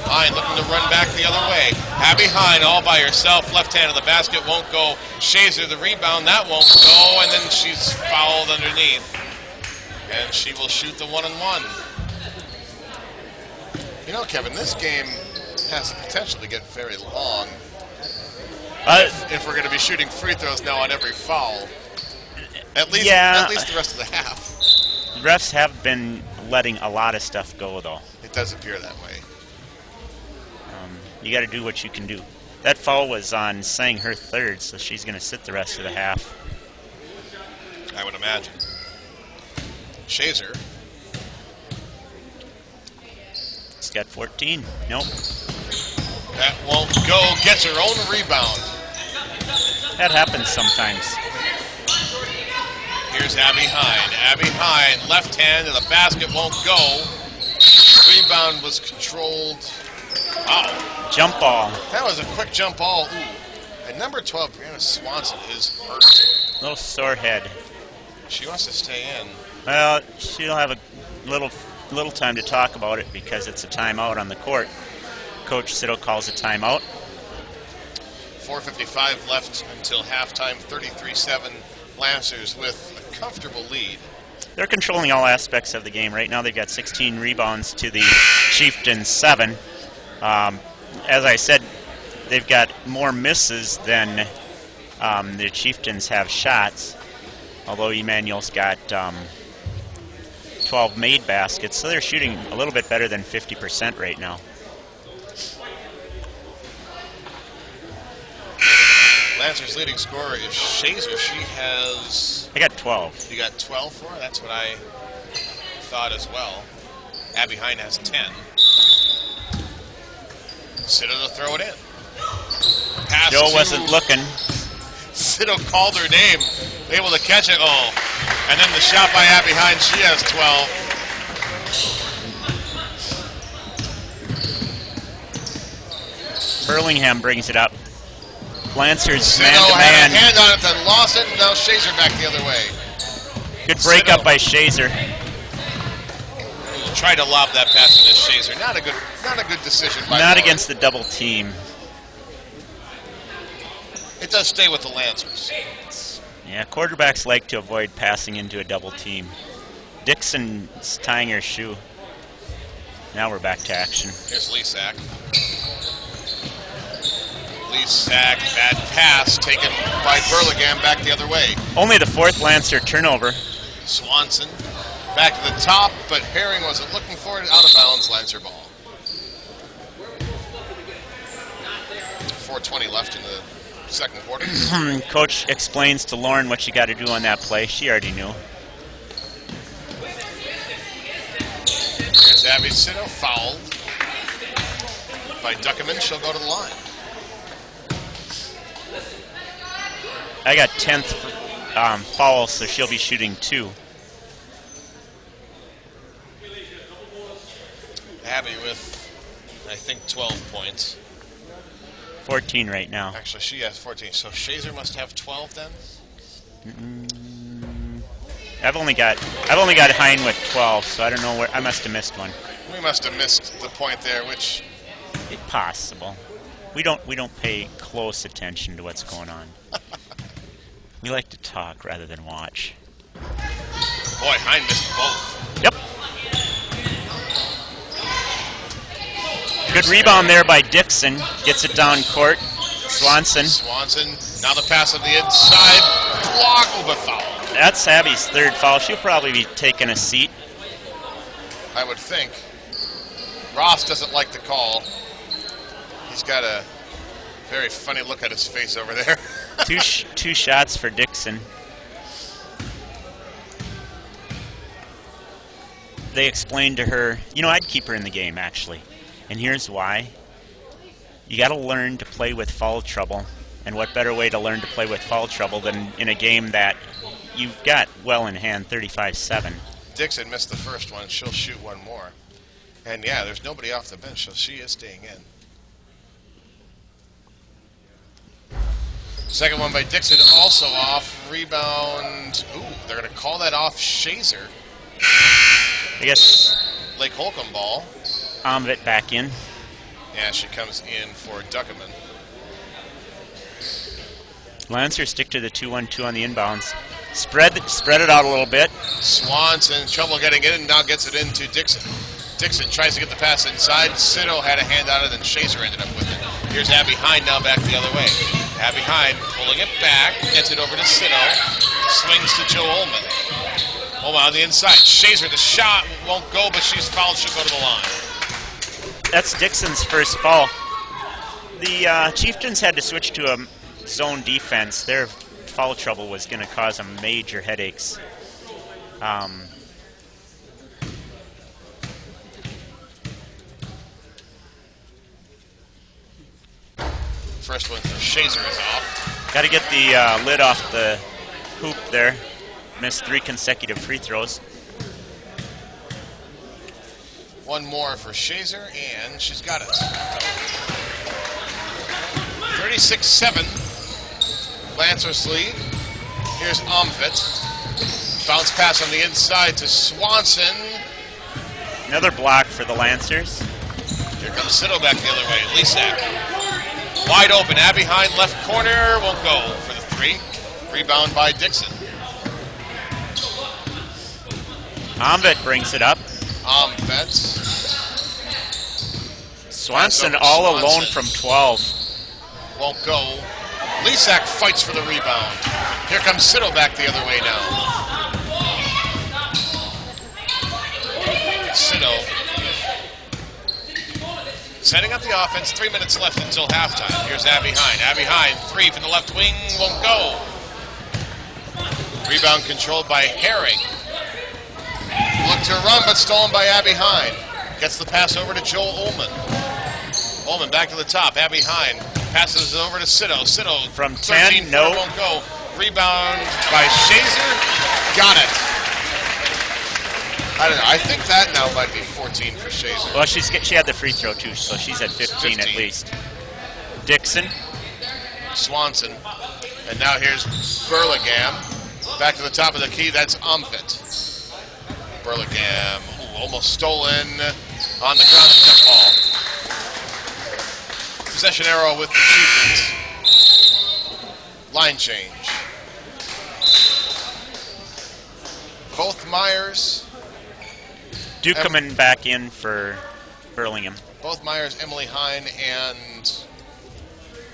Hine looking to run back the other way. Abby Hine all by herself. Left hand of the basket won't go. Shazer the rebound. That won't go. And then she's fouled underneath. And she will shoot the 1-and-1. You know, Kevin, this game has the potential to get very long. If we're going to be shooting free throws now on every foul. At least the rest of the half. Refs have been letting a lot of stuff go, though. It does appear that way. You got to do what you can do. That foul was on Sang, her third, so she's going to sit the rest of the half. I would imagine. Shazer. It's got 14. Nope. That won't go. Gets her own rebound. That happens sometimes. Here's Abby Hine. Abby Hine, left hand to the basket, won't go. Rebound was controlled. Wow. Jump ball. That was a quick jump ball. Ooh. And number 12, Brianna Swanson, is hurt. Little sore head. She wants to stay in. Well, she'll have a little time to talk about it because it's a timeout on the court. Coach Siddle calls a timeout. 4:55 left until halftime. 33-7. Lancers with a comfortable lead. They're controlling all aspects of the game. Right now they've got 16 rebounds to the Chieftains 7. As I said, they've got more misses than the Chieftains have shots, although Emmanuel's got 12 made baskets, so they're shooting a little bit better than 50% right now. Lancers leading scorer is Shazer. She has... I got 12. You got 12 for her? That's what I thought as well. Abby Hine has 10. Siddle to throw it in. Pass Joe wasn't looking. Siddle called her name. Able to catch it. Oh. And then the shot by Abby Hine. She has 12. Burlingham brings it up. Lancers Siddle man-to-man. had a hand on it, then lost it, and now Shazer back the other way. Good break up by Shazer. Tried to lob that pass into Shazer. Not a good decision by Not Lauren. against the double team. It does stay with the Lancers. Yeah, quarterbacks like to avoid passing into a double team. Dixon's tying her shoe. Now we're back to action. Here's Leasack. Leasack, bad pass taken by Burlingame back the other way. Only the fourth Lancer turnover. Swanson back to the top, but Herring wasn't looking for it. Out of bounds, Lancer ball. 4:20 left in the second quarter. Coach explains to Lauren what you got to do on that play. She already knew. Here's Abby Siddle, fouled by Duckerman. She'll go to the line. I got 10th foul, so she'll be shooting 2. Abby with, I think, 12 points. 14 right now. Actually, she has 14. So Shazer must have 12 then. I've only got Hine with 12, so I don't know where. I must have missed one. We must have missed the point there, which It's possible. We don't pay close attention to what's going on. We like to talk rather than watch. boy, Hine missed both. Yep. Good rebound there by Dixon. Gets it down court. Swanson. Now the pass on the inside. Block over foul. That's Abby's third foul. She'll probably be taking a seat. I would think. Ross doesn't like the call. He's got a very funny look at his face over there. Two shots for Dixon. They explained to her, I'd keep her in the game, actually. And here's why. You got to learn to play with foul trouble. And what better way to learn to play with foul trouble than in a game that you've got well in hand, 35-7. Dixon missed the first one. She'll shoot one more. And yeah, there's nobody off the bench, so she is staying in. Second one by Dixon, also off. Rebound. Ooh, they're going to call that off Shazer. I guess Lake Holcombe ball. Omvit back in. Yeah, she comes in for Duckerman. Lancers stick to the 2-1-2 on the inbounds. Spread it out a little bit. Swanson, trouble getting it, and now gets it into Dixon. Dixon tries to get the pass inside. Sito had a hand on it, and Shazer ended up with it. Here's Abby Hine now back the other way. Abby Hine pulling it back, gets it over to Sito. Swings to Joe Ullman. Ullman on the inside. Shazer, the shot won't go, but she's fouled. She'll go to the line. That's Dixon's first foul. The Chieftains had to switch to a zone defense. Their foul trouble was going to cause them major headaches. First one for Shazer is off. Got to get the lid off the hoop there. Missed 3 consecutive free throws. One more for Shazer, and she's got it. 36-7. Lancers lead. Here's Omvit. Bounce pass on the inside to Swanson. Another block for the Lancers. Here comes Sito back the other way. Lisak. Wide open. Abby Hine left corner. Won't go for the 3. Rebound by Dixon. Omvit brings it up. Omvit. Swanson all alone from 12. Won't go. Lisak fights for the rebound. Here comes Sito back the other way now. Sito setting up the offense. 3 minutes left until halftime. Here's Abby Hine. Abby Hine, 3 from the left wing, won't go. Rebound controlled by Herring. Look to run, but stolen by Abby Hine. Gets the pass over to Joel Ullman. Ullman back to the top. Abby Hine passes it over to Sito. Sito from 10, no. Won't go. Rebound by Shazer. Got it. I don't know. I think that now might be 14 for Shazer. Well, she had the free throw too, so she's at 15 at least. Dixon. Swanson. And now here's Burlingame. Back to the top of the key. That's Omvit. Burlingame. Almost stolen on the ground and jump ball. Possession arrow with the Chieftains. Line change. Both Myers. Duke coming back in for Burlingame. Both Myers, Emily Hine, and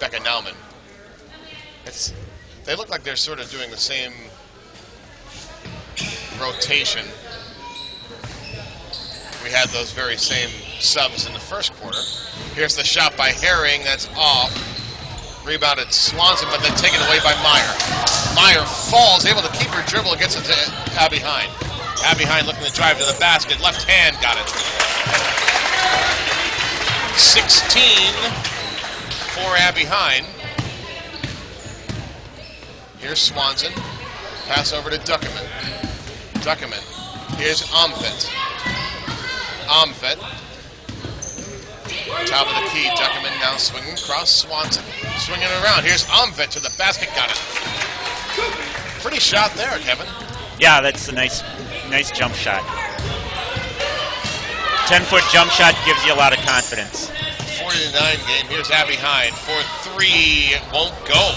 Becca Nauman. They look like they're sort of doing the same rotation. We had those very same subs in the first quarter. Here's the shot by Herring. That's off. Rebounded Swanson, but then taken away by Meyer. Meyer falls, able to keep her dribble, gets it to Abby Hine. Abby Hine looking to drive to the basket. Left hand, got it. 16 for Abby Hine. Here's Swanson. Pass over to Duckerman. Duckerman. Here's Omvit. Omvit. Top of the key. Duckerman now swinging across Swanson. Swinging around. Here's Omvit to the basket. Got it. Pretty shot there, Kevin. Yeah, that's a nice jump shot. 10-foot jump shot gives you a lot of confidence. 40-9 game. Here's Abby Hine for 3. Won't go.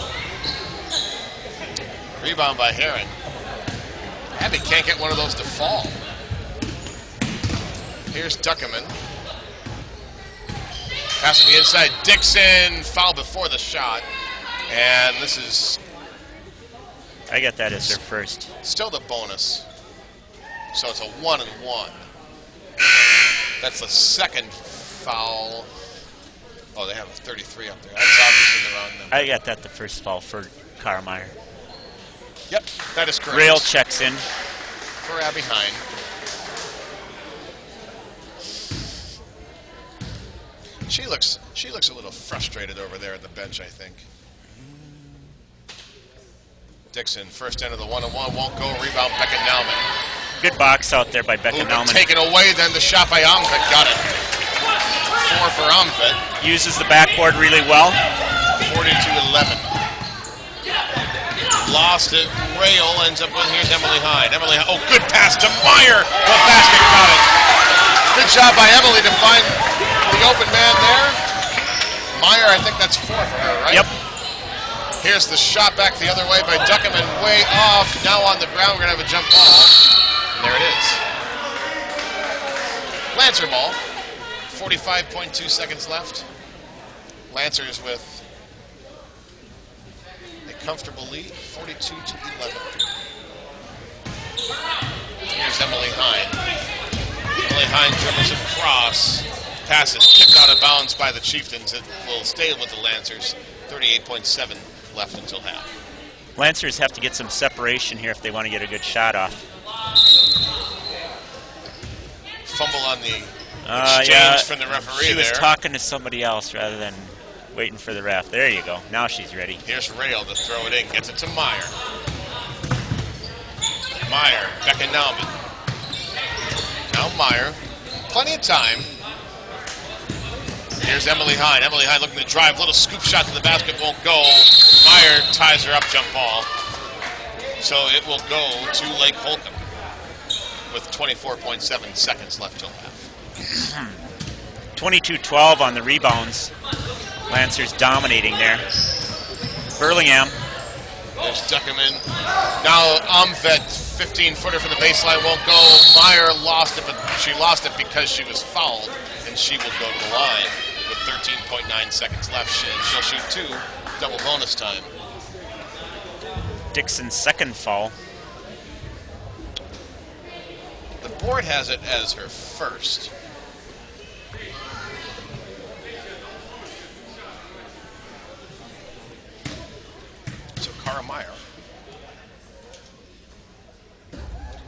Rebound by Herring. Abby can't get one of those to fall. Here's Duckerman. Pass on the inside. Dixon. Foul before the shot. And this is... I got that as their first. Still the bonus. So it's a 1-and-1. That's the second foul. Oh, they have a 33 up there. That's obviously the wrong number. I got that the first foul for Carmeyer. Yep, that is correct. Rail checks in. For Abby Hine. She looks a little frustrated over there at the bench, I think. Dixon, first end of the 1-on-1, won't go. Rebound, Becca Nauman. Good box out there by Becca Nauman. Taken away, then the shot by Omvet. Got it. 4 for Omvet. Uses the backboard really well. 40-11. Lost it. Rail ends up with, here's Emily Hine. Oh, good pass to Meyer. The basket got it. Good job by Emily to find the open man there. Meyer, I think that's 4 for her, right? Yep. Here's the shot back the other way by Duckerman, way off. Now on the ground, we're going to have a jump ball. And there it is. Lancer ball. 45.2 seconds left. Lancers with a comfortable lead, 42-11. Here's Emily Hine. Emily Hine dribbles across. Passes kicked out of bounds by the Chieftains. It will stay with the Lancers. 38.7 left until half. Lancers have to get some separation here if they want to get a good shot off. Fumble on the exchange from the referee. She was talking to somebody else rather than waiting for the ref. There you go. Now she's ready. Here's Rail to throw it in. Gets it to Meyer. Meyer, Becca Nauman. Now Meyer. Plenty of time. Here's Emily Hine. Emily Hine looking to drive. Little scoop shot to the basket. Won't go. Meyer ties her up. Jump ball. So it will go to Lake Holcombe with 24.7 seconds left till half. 22-12 on the rebounds. Lancers dominating there. Burlingham. There's Duckerman. Now Omvet, 15-footer for the baseline, won't go. Meyer lost it, but she lost it because she was fouled, and she will go to the line with 13.9 seconds left. She'll shoot 2, double bonus time. Dixon's second foul. The board has it as her first. So Cara Meyer.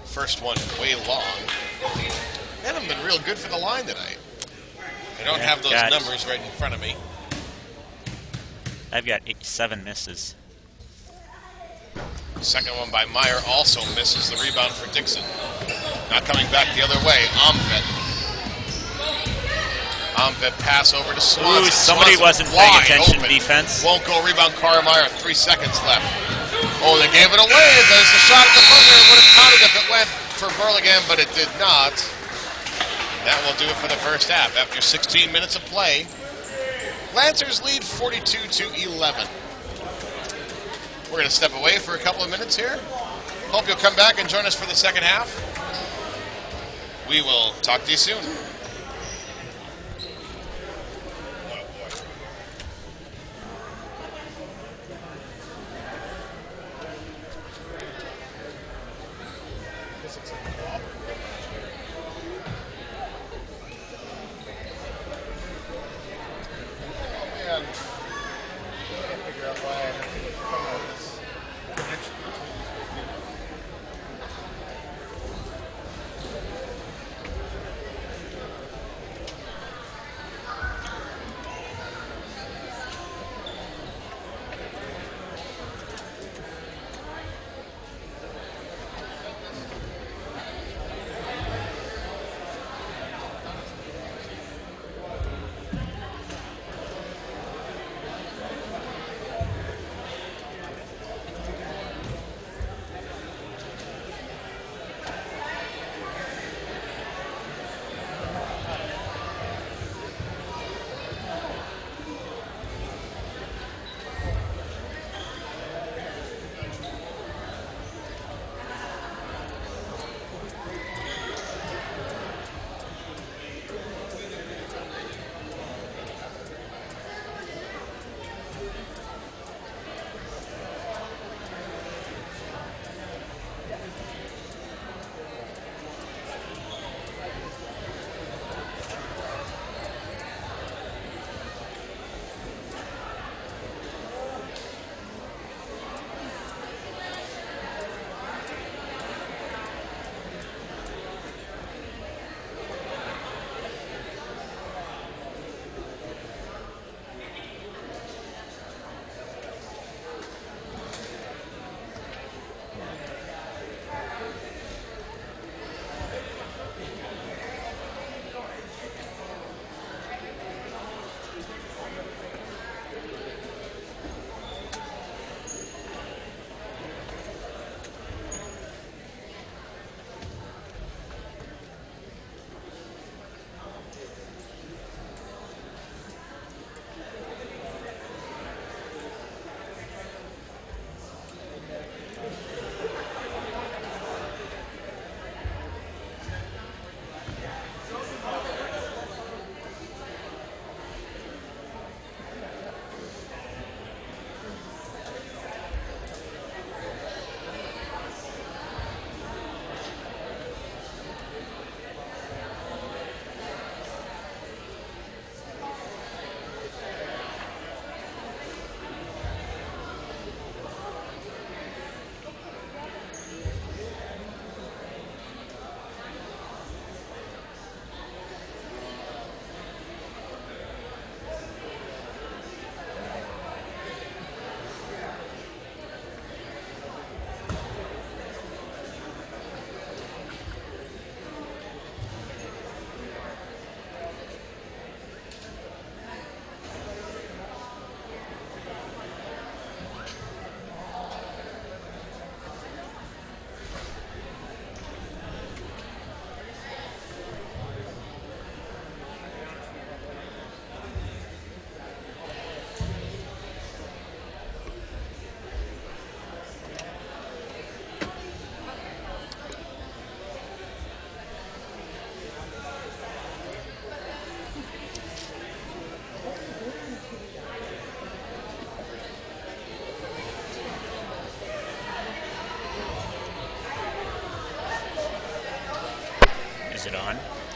First one way long. They haven't been real good for the line tonight. I don't have those numbers right in front of me. I've got 7 misses. Second one by Meyer also misses. The rebound for Dixon. Not coming back the other way. Omvet. Omvet pass over to Swanson. Ooh, somebody wasn't paying attention to defense. Won't go. Rebound Cara Meyer. 3 seconds left. Oh, they gave it away. There's the shot at the buzzer. It would have counted if it went for Burlingame, but it did not. That will do it for the first half. After 16 minutes of play, Lancers lead 42-11. We're going to step away for a couple of minutes here. Hope you'll come back and join us for the second half. We will talk to you soon.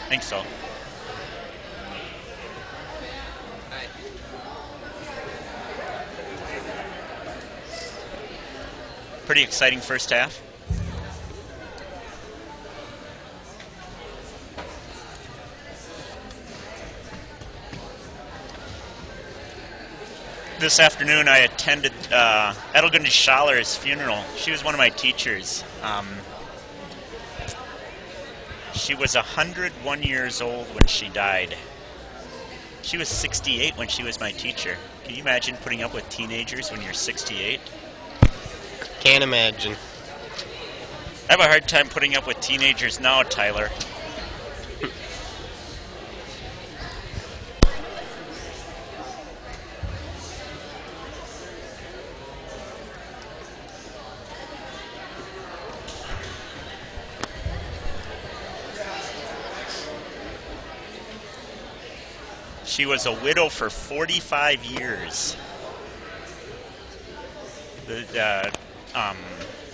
I think so. Pretty exciting first half. This afternoon I attended Edelgunde Schaller's funeral. She was one of my teachers. She was 101 years old when she died. She was 68 when she was my teacher. Can you imagine putting up with teenagers when you're 68? Can't imagine. I have a hard time putting up with teenagers now, Tyler. She was a widow for 45 years. The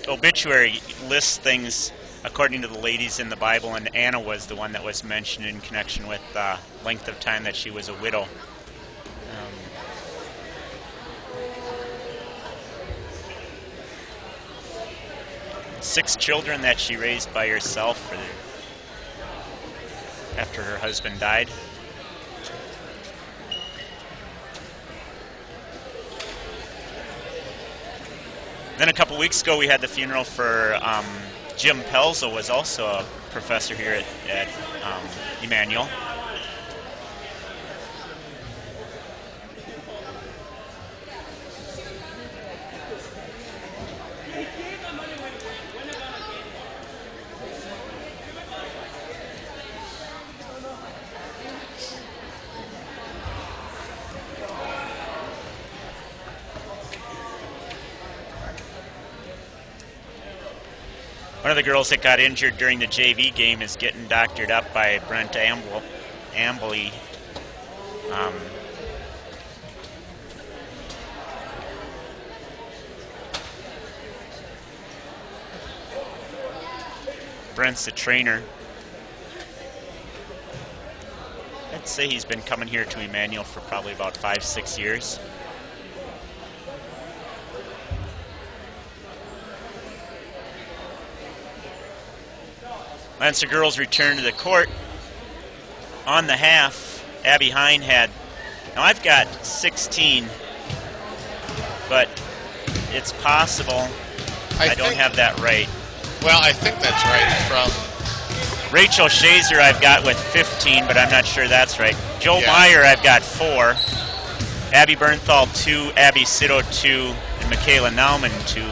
obituary lists things according to the ladies in the Bible, and Anna was the one that was mentioned in connection with the length of time that she was a widow. 6 children that she raised by herself after her husband died. Then a couple weeks ago we had the funeral for Jim Pelzo, was also a professor here at Emmanuel. One of the girls that got injured during the JV game is getting doctored up by Brent Ambley. Brent's the trainer. I'd say he's been coming here to Emmanuel for probably about 5-6 years. Lancer girls return to the court. On the half, Abby Hine had, now I've got 16, but it's possible I don't have that right. Well, I think that's right. From Rachel Shazer I've got with 15, but I'm not sure that's right. Joe Yeah. Meyer I've got 4. Abby Bernthal 2, Abby Sito 2, and Michaela Nauman 2.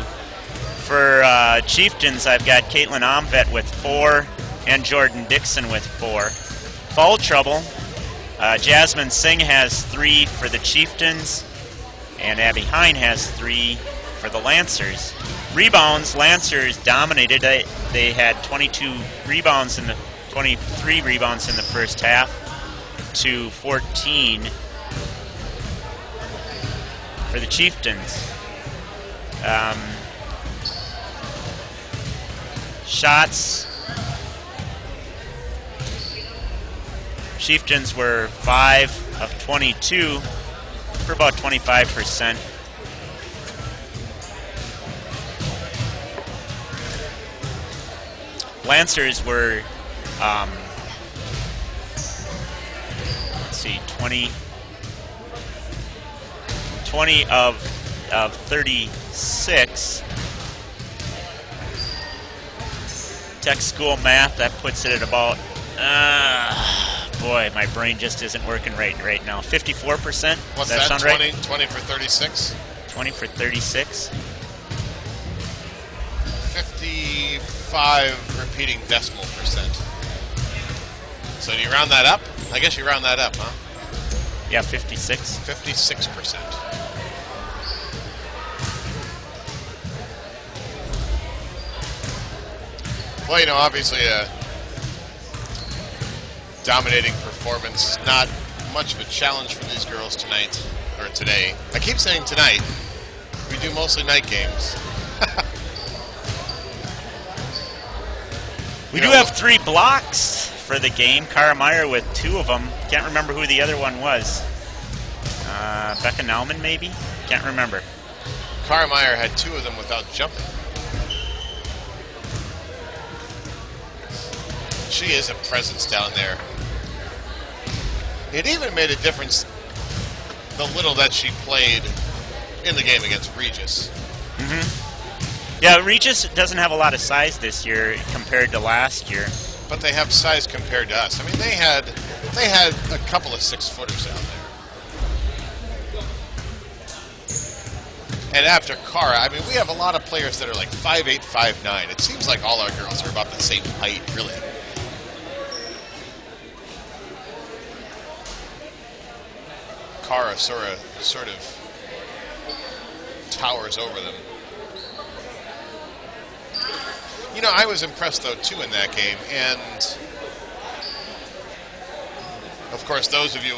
For Chieftains, I've got Caitlin Omvet with 4 and Jordan Dixon with 4. Foul trouble, Jasmine Singh has 3 for the Chieftains, and Abby Hine has 3 for the Lancers. Rebounds, Lancers dominated. They had 23 rebounds in the first half to 14 for the Chieftains. Shots, Chieftains were 5 of 22 for about 25%. Lancers were, 20 of 36. Tech school math, that puts it at about, boy, my brain just isn't working right now. 54%? What's Does that sound 20, right? 20 for 36? 20 for 36. 55 repeating decimal percent. So do you round that up? I guess you round that up, huh? Yeah, 56. 56%. Well, you know, obviously a dominating performance. Not much of a challenge for these girls tonight, or today. I keep saying tonight. We do mostly night games. We do have 3 blocks for the game. Cara Meyer with 2 of them. Can't remember who the other one was. Becca Nauman, maybe? Can't remember. Cara Meyer had 2 of them without jumping. She is a presence down there. It even made a difference the little that she played in the game against Regis. Yeah, Regis doesn't have a lot of size this year compared to last year. But they have size compared to us. I mean, they had a couple of 6-footers out there. And after Cara, I mean, we have a lot of players that are like 5'8", 5'9". It seems like all our girls are about the same height, really. Cara sort of towers over them. You know, I was impressed, though, too, in that game. And, of course, those of you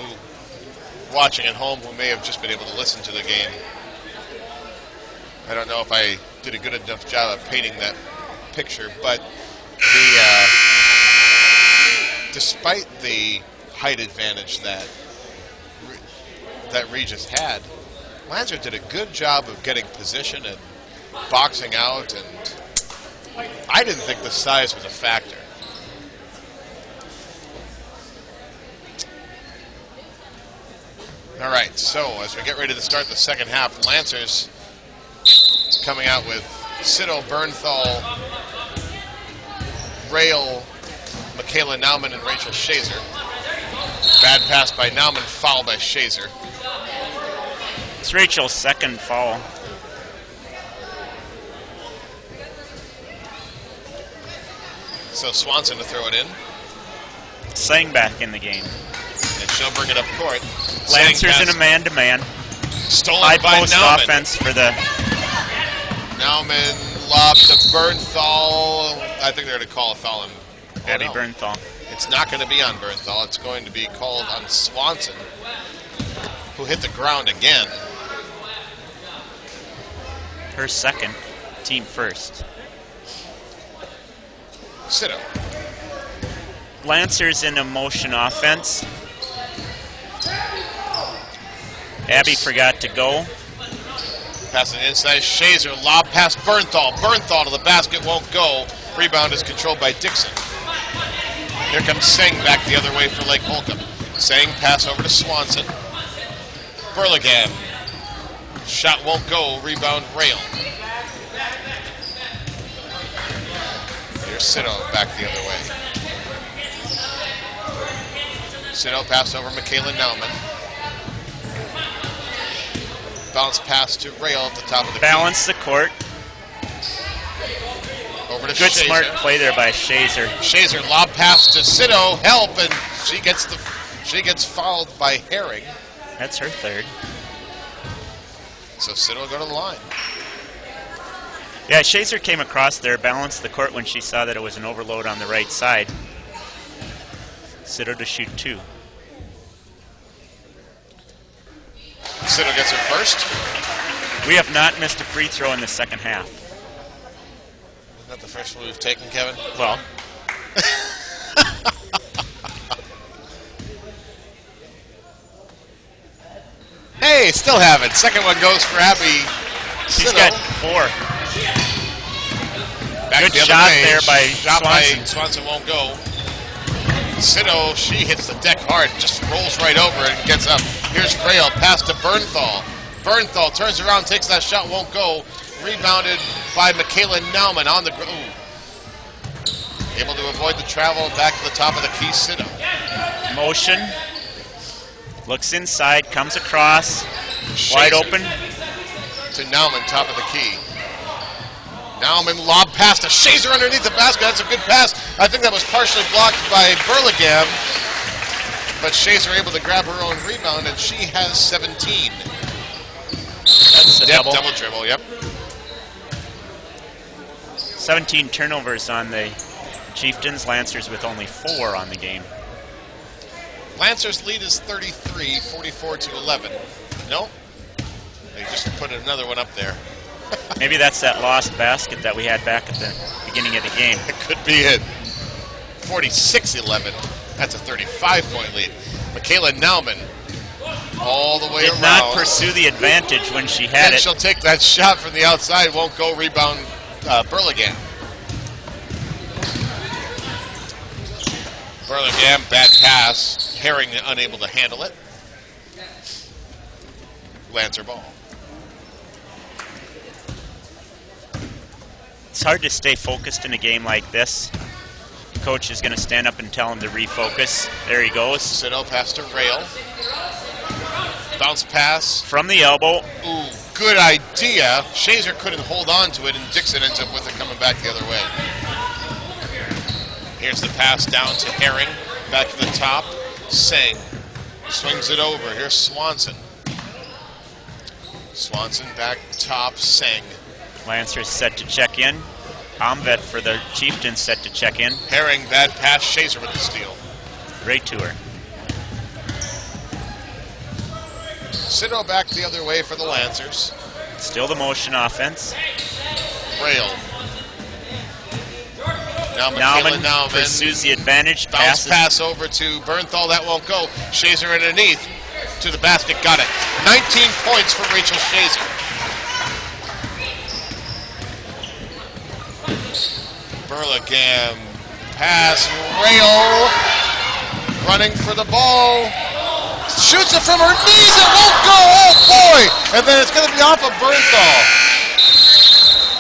watching at home who may have just been able to listen to the game, I don't know if I did a good enough job of painting that picture, but despite the height advantage that Regis had, Lancer did a good job of getting position and boxing out, and I didn't think the size was a factor. All right, so as we get ready to start the second half, Lancers coming out with Sito, Bernthal, Rail, Michaela Nauman, and Rachel Shazer. Bad pass by Nauman, foul by Shazer. It's Rachel's second foul. So Swanson to throw it in. Sang back in the game. And she'll bring it up court. Lancers in a man-to-man. Stolen High by post Nauman. offense for the... Nauman lob to Bernthal. I think they're going to call a foul on Abby Bernthal. It's not going to be on Bernthal. It's going to be called on Swanson, who hit the ground again. Her second, team first. Sito. Lancers in a motion offense. Abby forgot to go. Passing inside, Shazer, lob past Bernthal. Bernthal to the basket, won't go. Rebound is controlled by Dixon. Here comes Singh back the other way for Lake Holcombe. Singh pass over to Swanson. Burlingame. Shot won't go, rebound Rail. Here's Sito back the other way. Sito pass over Michaela Nauman. Bounce pass to Rail at the top of the Balance the court. Over to Good Shazer. smart play there by Shazer. Shazer lob pass to Sito, help, and she gets fouled by Herring. That's her third. So Sito will go to the line. Yeah, Shazer came across there, balanced the court when she saw that it was an overload on the right side. Sito to shoot 2. Sito gets her first. We have not missed a free throw in the second half. Isn't that the first one we've taken, Kevin? Well, Hey, still have it. Second one goes for Abby. she's Sito. got 4. Back Good the other shot way. there by Shot Swanson. by Swanson won't go. Sito, she hits the deck hard, just rolls right over it and gets up. Here's Rail, pass to Bernthal. Bernthal turns around, takes that shot, won't go. Rebounded by Michaela Nauman on the groove. Able to avoid the travel back to the top of the key, Sito. Motion. Looks inside, comes across. Wide Shazer open. to Nauman, top of the key. Nauman lob pass to Shazer underneath the basket. That's a good pass. I think that was partially blocked by Burlingame. But Shazer able to grab her own rebound, and she has 17. That's a double. Double dribble, yep. 17 turnovers on the Chieftains. Lancers with only 4 on the game. Lancers lead is 33, 44 to 11. Nope. They just put another one up there. Maybe that's that lost basket that we had back at the beginning of the game. It could be it. 46-11. That's a 35-point lead. Michaela Nauman all the way Did around. not pursue the advantage when she had And it. she'll take that shot from the outside. Won't go. Rebound Burlingame. Burlingame, bad pass. Herring unable to handle it. Lancer ball. It's hard to stay focused in a game like this. Coach is going to stand up and tell him to refocus. There he goes. Sino pass to Rail. Bounce pass. From the elbow. Ooh, good idea. Shazer couldn't hold on to it, and Dixon ends up with it coming back the other way. Here's the pass down to Herring. Back to the top. Singh swings it over. Here's Swanson. Swanson back top. Singh. Lancers set to check in. Omvet for the Chieftains set to check in. Herring, bad pass. Shazer with the steal. Great to her. Sino back the other way for the Lancers. Still the motion offense. Rail. Now Michaela Nauman pursues the advantage. Bounce Passes. pass over to Bernthal. That won't go. Shazer underneath to the basket. Got it. 19 points for Rachel Shazer. Burlingame. Pass. Rail. Running for the ball. Shoots it from her knees. It won't go. Oh, boy. And then it's going to be off of Bernthal.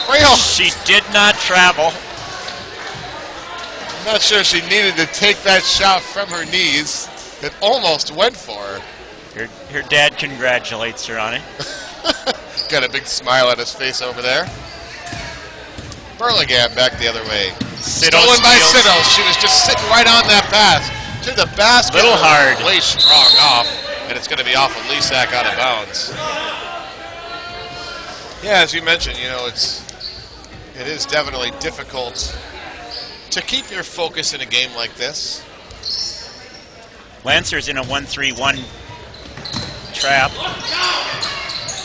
Rail. She did not travel. I'm not sure she needed to take that shot from her knees. It almost went for her. Her dad congratulates her on it. Got a big smile on his face over there. Burlingame back the other way. Stolen by Sino. She was just sitting right on that pass. To the basket. Little hard. Way strong off. And it's going to be off of Lisak out of bounds. Yeah, as you mentioned, you know, it is definitely difficult to keep your focus in a game like this. Lancers in a 1-3-1 trap.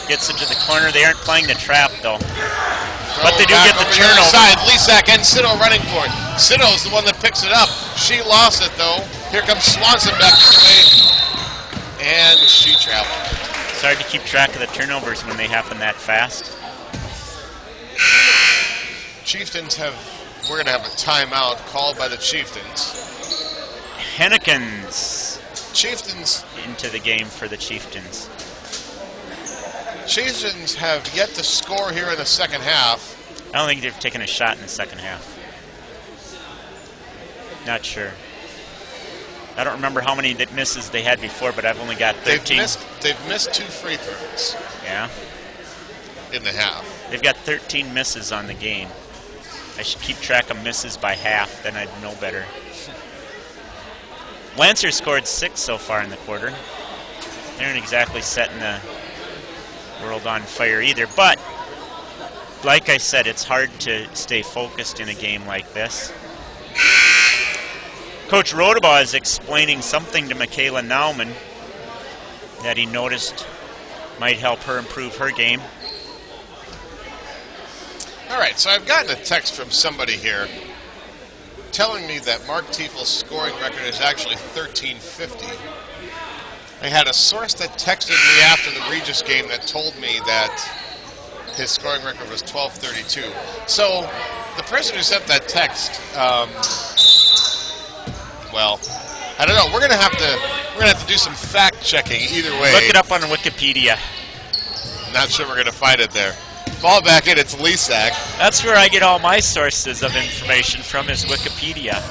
Gets it to the corner. They aren't playing the trap, though. But they do get the turnover. Side, Lisak and Sino running for it. Sino's the one that picks it up. She lost it, though. Here comes Swanson back this way. And she traveled. It's hard to keep track of the turnovers when they happen that fast. Chieftains we're going to have a timeout called by the Chieftains. Hennekins Chieftains into the game for the Chieftains. Chieftains have yet to score here in the second half. I don't think they've taken a shot in the second half. Not sure. I don't remember how many misses they had before, but I've only got 13. They've missed 2 free throws. Yeah. In the half. They've got 13 misses on the game. I should keep track of misses by half, then I'd know better. Lancers scored 6 so far in the quarter. They aren't exactly setting the world on fire either, but like I said, it's hard to stay focused in a game like this. Coach Rodabaugh is explaining something to Michaela Nauman that he noticed might help her improve her game. All right, so I've gotten a text from somebody here telling me that Mark Tiefel's scoring record is actually 1350. I had a source that texted me after the Regis game that told me that his scoring record was 1232. So the person who sent that text, well, I don't know. We're gonna have to do some fact checking either way. Look it up on Wikipedia. Not sure we're gonna find it there. Ball back in. It's Lisak. That's where I get all my sources of information from, is Wikipedia.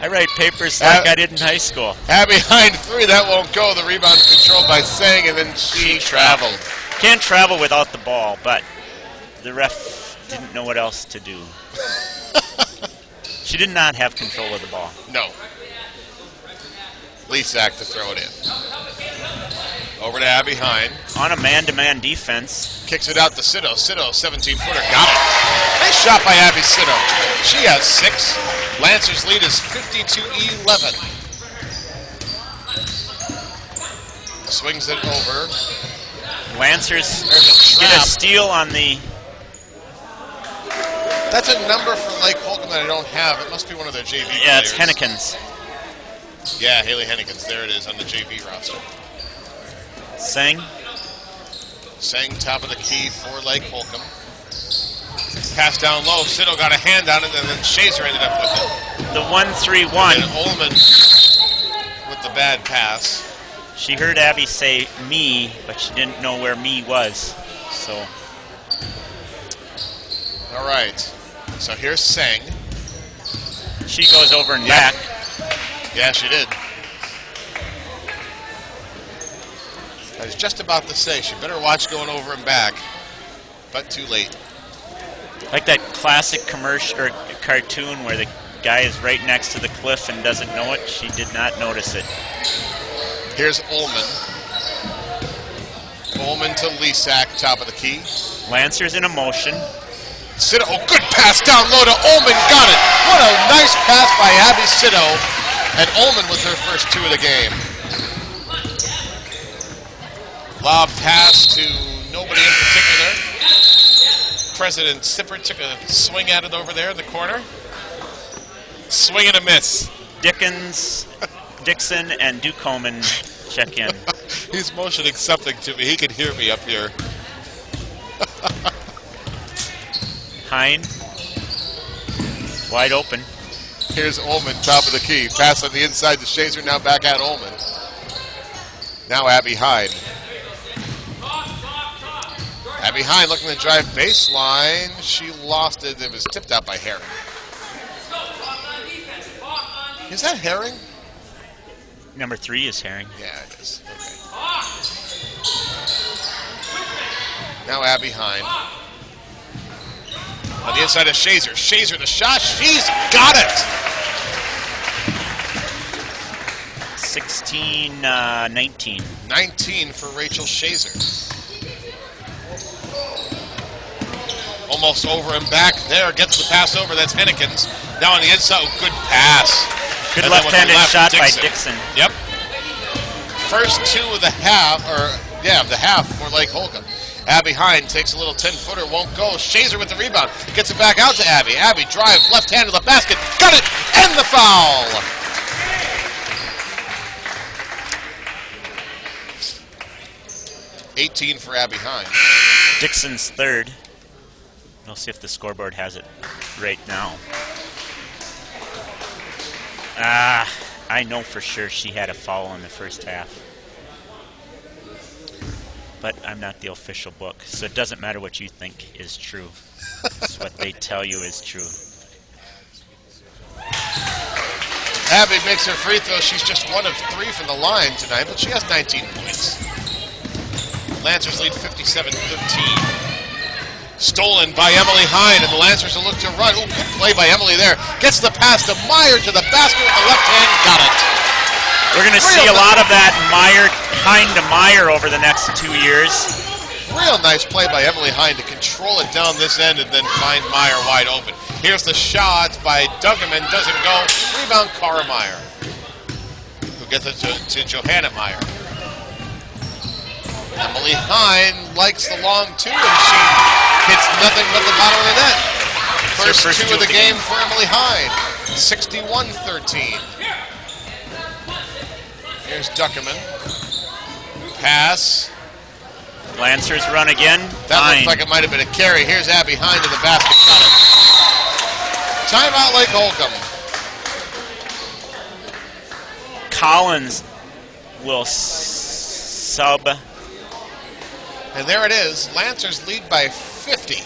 I write papers like I did in high school. Behind 3, that won't go. The rebound controlled by Sang, and then she traveled. Can't travel without the ball, but the ref didn't know what else to do. She did not have control of the ball. No. Lisak to throw it in. Over to Abby Hine. On a man-to-man defense. Kicks it out to Sino. Sino, 17-footer. Got it. Nice shot by Abby Sino. She has 6. Lancers lead is 52-11. Swings it over. Lancers get a steal on the That's a number for Lake Holcombe that I don't have. It must be one of their JV Yeah, players. it's Hennekins. Yeah, Haley Hennekins. There it is on the JV roster. Sang. Sang top of the key for Lake Holcombe. Pass down low. Siddle got a hand on it, and then Shazer ended up with it. The 1-3-1. And Ullman with the bad pass. She heard Abby say me, but she didn't know where me was. So. All right. So here's Sang. She goes over and back. Yeah, she did. I was just about to say, she better watch going over and back, but too late. Like that classic commercial or cartoon where the guy is right next to the cliff and doesn't know it. She did not notice it. Here's Ullman. Ullman to Lisak, top of the key. Lancers in a motion. Sido, oh, good pass down low to Ullman, got it. What a nice pass by Abby Sido. And Ullman with her first 2 of the game. Lob pass to nobody in particular. President Sipper took a swing at it over there in the corner. Swing and a miss. Dixon, and Ducoman check in. He's motioning something to me. He can hear me up here. Hine. Wide open. Here's Ullman, top of the key. Pass on the inside to Shazer, now back at Ullman. Now Abby Hine. Abby Hine looking to drive baseline. She lost it. It was tipped out by Herring. Is that Herring? Number 3 is Herring. Yeah, it is. Okay. Now Abby Hine. On the inside of Shazer. Shazer the shot. She's got it! 16-19. 19 for Rachel Shazer. Almost over and back there. Gets the pass over. That's Hennekins. Now on the inside. Oh, good pass. Good And then with the left-handed left, shot Dixon. by Dixon. Yep. First 2 of the half, of the half for Lake Holcombe. Abby Hine takes a little 10-footer, won't go. Shazer with the rebound. Gets it back out to Abby. Abby drive, left hand to the basket. Got it! And the foul! $18 for Abby Hine. Dixon's 3rd. We'll see if the scoreboard has it right now. I know for sure she had a foul in the first half. But I'm not the official book, so it doesn't matter what you think is true. It's what they tell you is true. Abby makes her free throw. She's just 1 of 3 from the line tonight, but she has 19 points. Lancers lead 57-13. Stolen by Emily Hine, and the Lancers will look to run. Ooh, good play by Emily there. Gets the pass to Meyer to the basket with the left hand. Got it. We're going to see a lot of that Hine to Meyer over the next 2 years. Real nice play by Emily Hine to control it down this end and then find Meyer wide open. Here's the shot by Duggerman. Doesn't go. Rebound, Cara Meyer, who gets it to Johanna Meyer. Emily Hine likes the long 2, and she hits nothing but the bottom of the net. First 2 of the game for Emily Hine. 61-13. Here's Duckerman. Pass. Lancers run again. That Hine. looks like it might have been a carry. Here's Abby Hine to the basket. Got it. Timeout, Lake Holcombe. Collins will sub. And there it is. Lancers lead by 50.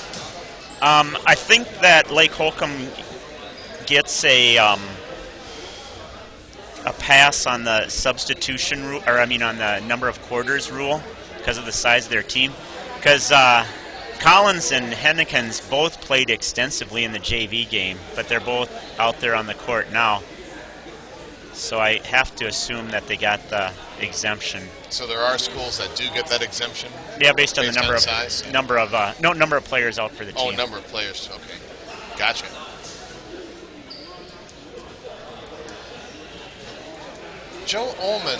I think that Lake Holcombe gets a pass on the substitution rule, or I mean on the number of quarters rule, because of the size of their team. Because Collins and Hennekins both played extensively in the JV game, but they're both out there on the court now. So I have to assume that they got the exemption. So there are schools that do get that exemption? Yeah, based on the number of size? number of players out for the team. Oh, number of players. Okay, gotcha. Joe Ullman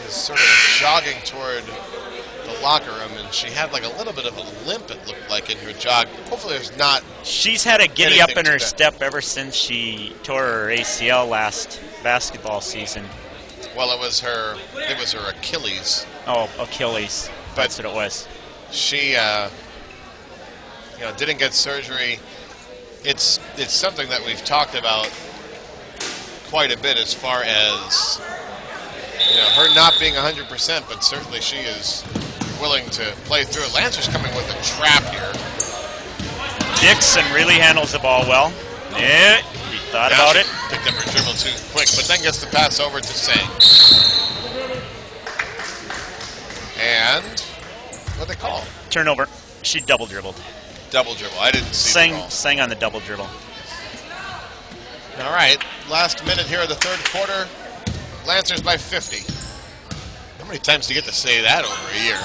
is sort of jogging toward the locker room, and she had like a little bit of a limp, it looked like, in her jog. Hopefully there's not. She's had a giddy up anything in her to that. step ever since she tore her ACL last basketball season. Well, it was her Achilles. Oh, Achilles. But- That's what it was. She, didn't get surgery. It's something that we've talked about quite a bit as far as her not being 100%, but certainly she is willing to play through it. Lancer's coming with a trap here. Dixon really handles the ball well. Yeah, he thought Now about she it. picked up her dribble too quick, but then gets the pass over to Sang. And what they call? Turnover. She double dribbled. Double dribble. I didn't see the call. Sang on the double dribble. All right, last minute here of the third quarter. Lancers by 50. How many times do you get to say that over a year?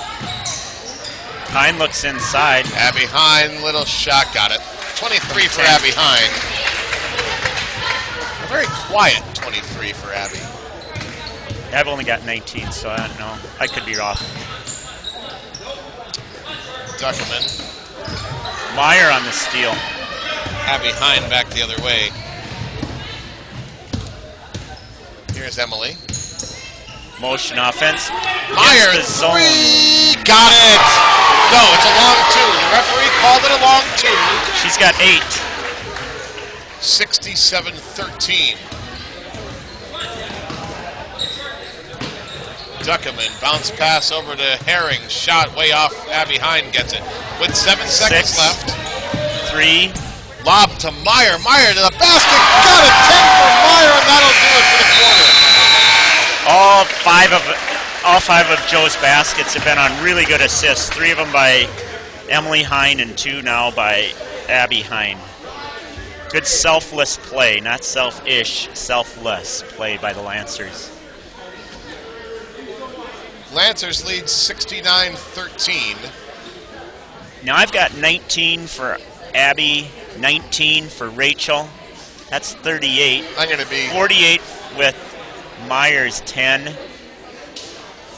Hine looks inside. Abby Hine, little shot, got it. 23 for Abby Hine. A very quiet 23 for Abby. I've only got 19, so I don't know. I could be off. Duckerman. Meyer on the steal. Abby Hine back the other way. Here's Emily. Motion offense. Meyer, Gets the zone. three, got it. No, it's a long two. The referee called it a long two. She's got 8. 67-13. Duckerman, bounce pass over to Herring. Shot way off. Abby Hine gets it. With 7 seconds 6. left. 3. Lob to Meyer. Meyer to the basket. Got it. 10 for Meyer, and that'll do it for the quarter. All five of Joe's baskets have been on really good assists. 3 of them by Emily Hine and 2 now by Abby Hine. Good selfless play, not selfish, selfless play by the Lancers. Lancers lead 69-13. Now I've got 19 for Abby, 19 for Rachel. That's 38. I'm going to be 48 with Myers, 10.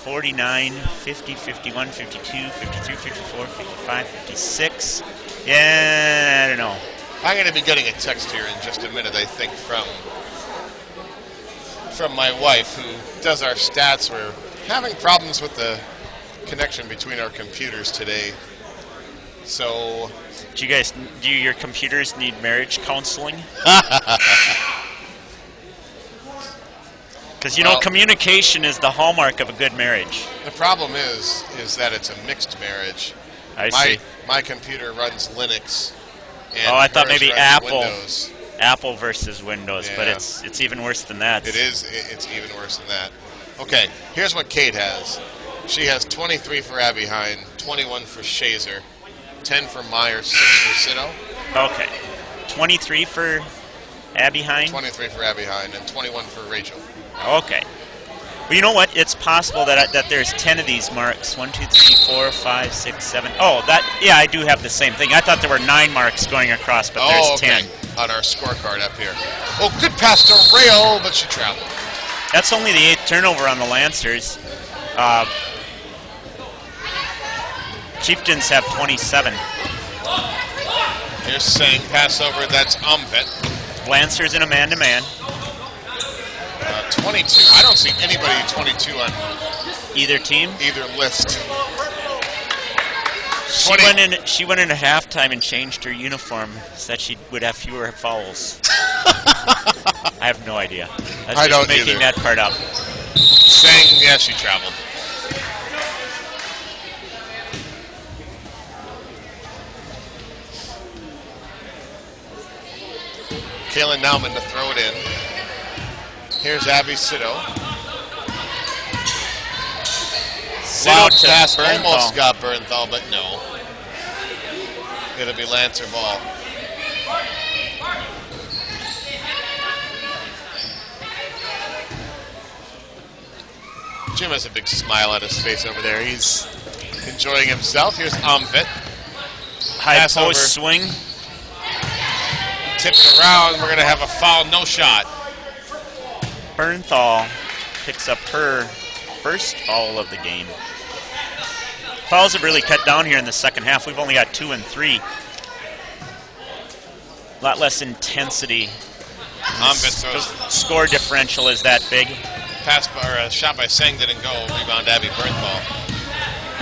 49, 50, 51, 52, 53, 54, 55, 56. Yeah, I don't know. I'm going to be getting a text here in just a minute, I think, from my wife, who does our stats. We're having problems with the connection between our computers today. So, Do your computers need marriage counseling? Because Well- communication is the hallmark of a good marriage. the problem is that it's a mixed marriage. I see. My computer runs Linux. And Oh, I thought hers maybe runs Apple. Windows. Apple versus Windows, but Yeah. it's even worse than that. It's even worse than that. Okay, here's what Kate has. She has 23 for Abby Hine, 21 for Shazer, 10 for Meyer, 6 for Sino, Okay. 23 for Abby Hine? 23 for Abby Hine, and 21 for Rachel. Okay. Well, you know what? It's possible that there's 10 of these marks. 1, 2, 3, 4, 5, 6, 7. Oh, I do have the same thing. I thought there were 9 marks going across, but there's okay. 10. On our scorecard up here. Oh, good pass to Rail, but she traveled. That's only the 8th turnover on the Lancers. Chieftains have 27. Here's Singh, pass over, that's Umvet. Lancers in a man-to-man. 22, I don't see anybody 22 on Either team. either list. She went in at halftime and changed her uniform so that she would have fewer fouls. I have no idea. I was just making that part up. Singh, yeah, she traveled. Kaylin Nauman to throw it in. Here's Abby Sito. Loud to pass, Bernthal. almost got Bernthal, but no. It'll be Lancer ball. Jim has a big smile on his face over there. He's enjoying himself. Here's Umvet. High Pass post over. swing. Tipped around. We're going to have a foul. No shot. Bernthal picks up her first foul of the game. Fouls have really cut down here in the second half. We've only got 2 and 3. A lot less intensity. Score differential is that big. Shot by Seng didn't go. Rebound Abby Bernthal.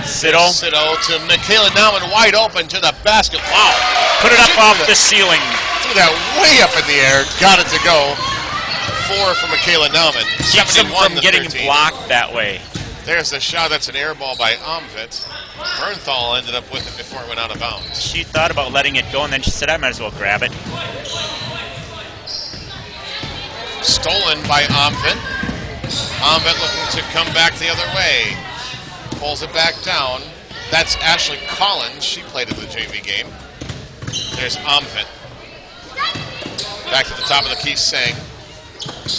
Sitto to Michaela Nauman, wide open to the basket. Wow. Put it up off the ceiling. Threw that way up in the air. Got it to go. 4 for Michaela Nauman. Keeps them from getting blocked that way. There's the shot. That's an air ball by Omvit. Bernthal ended up with it before it went out of bounds. She thought about letting it go, and then she said, I might as well grab it. Stolen by Omvit. Omvit looking to come back the other way. Pulls it back down. That's Ashley Collins. She played in the JV game. There's Omvit. Back to the top of the key, Seng.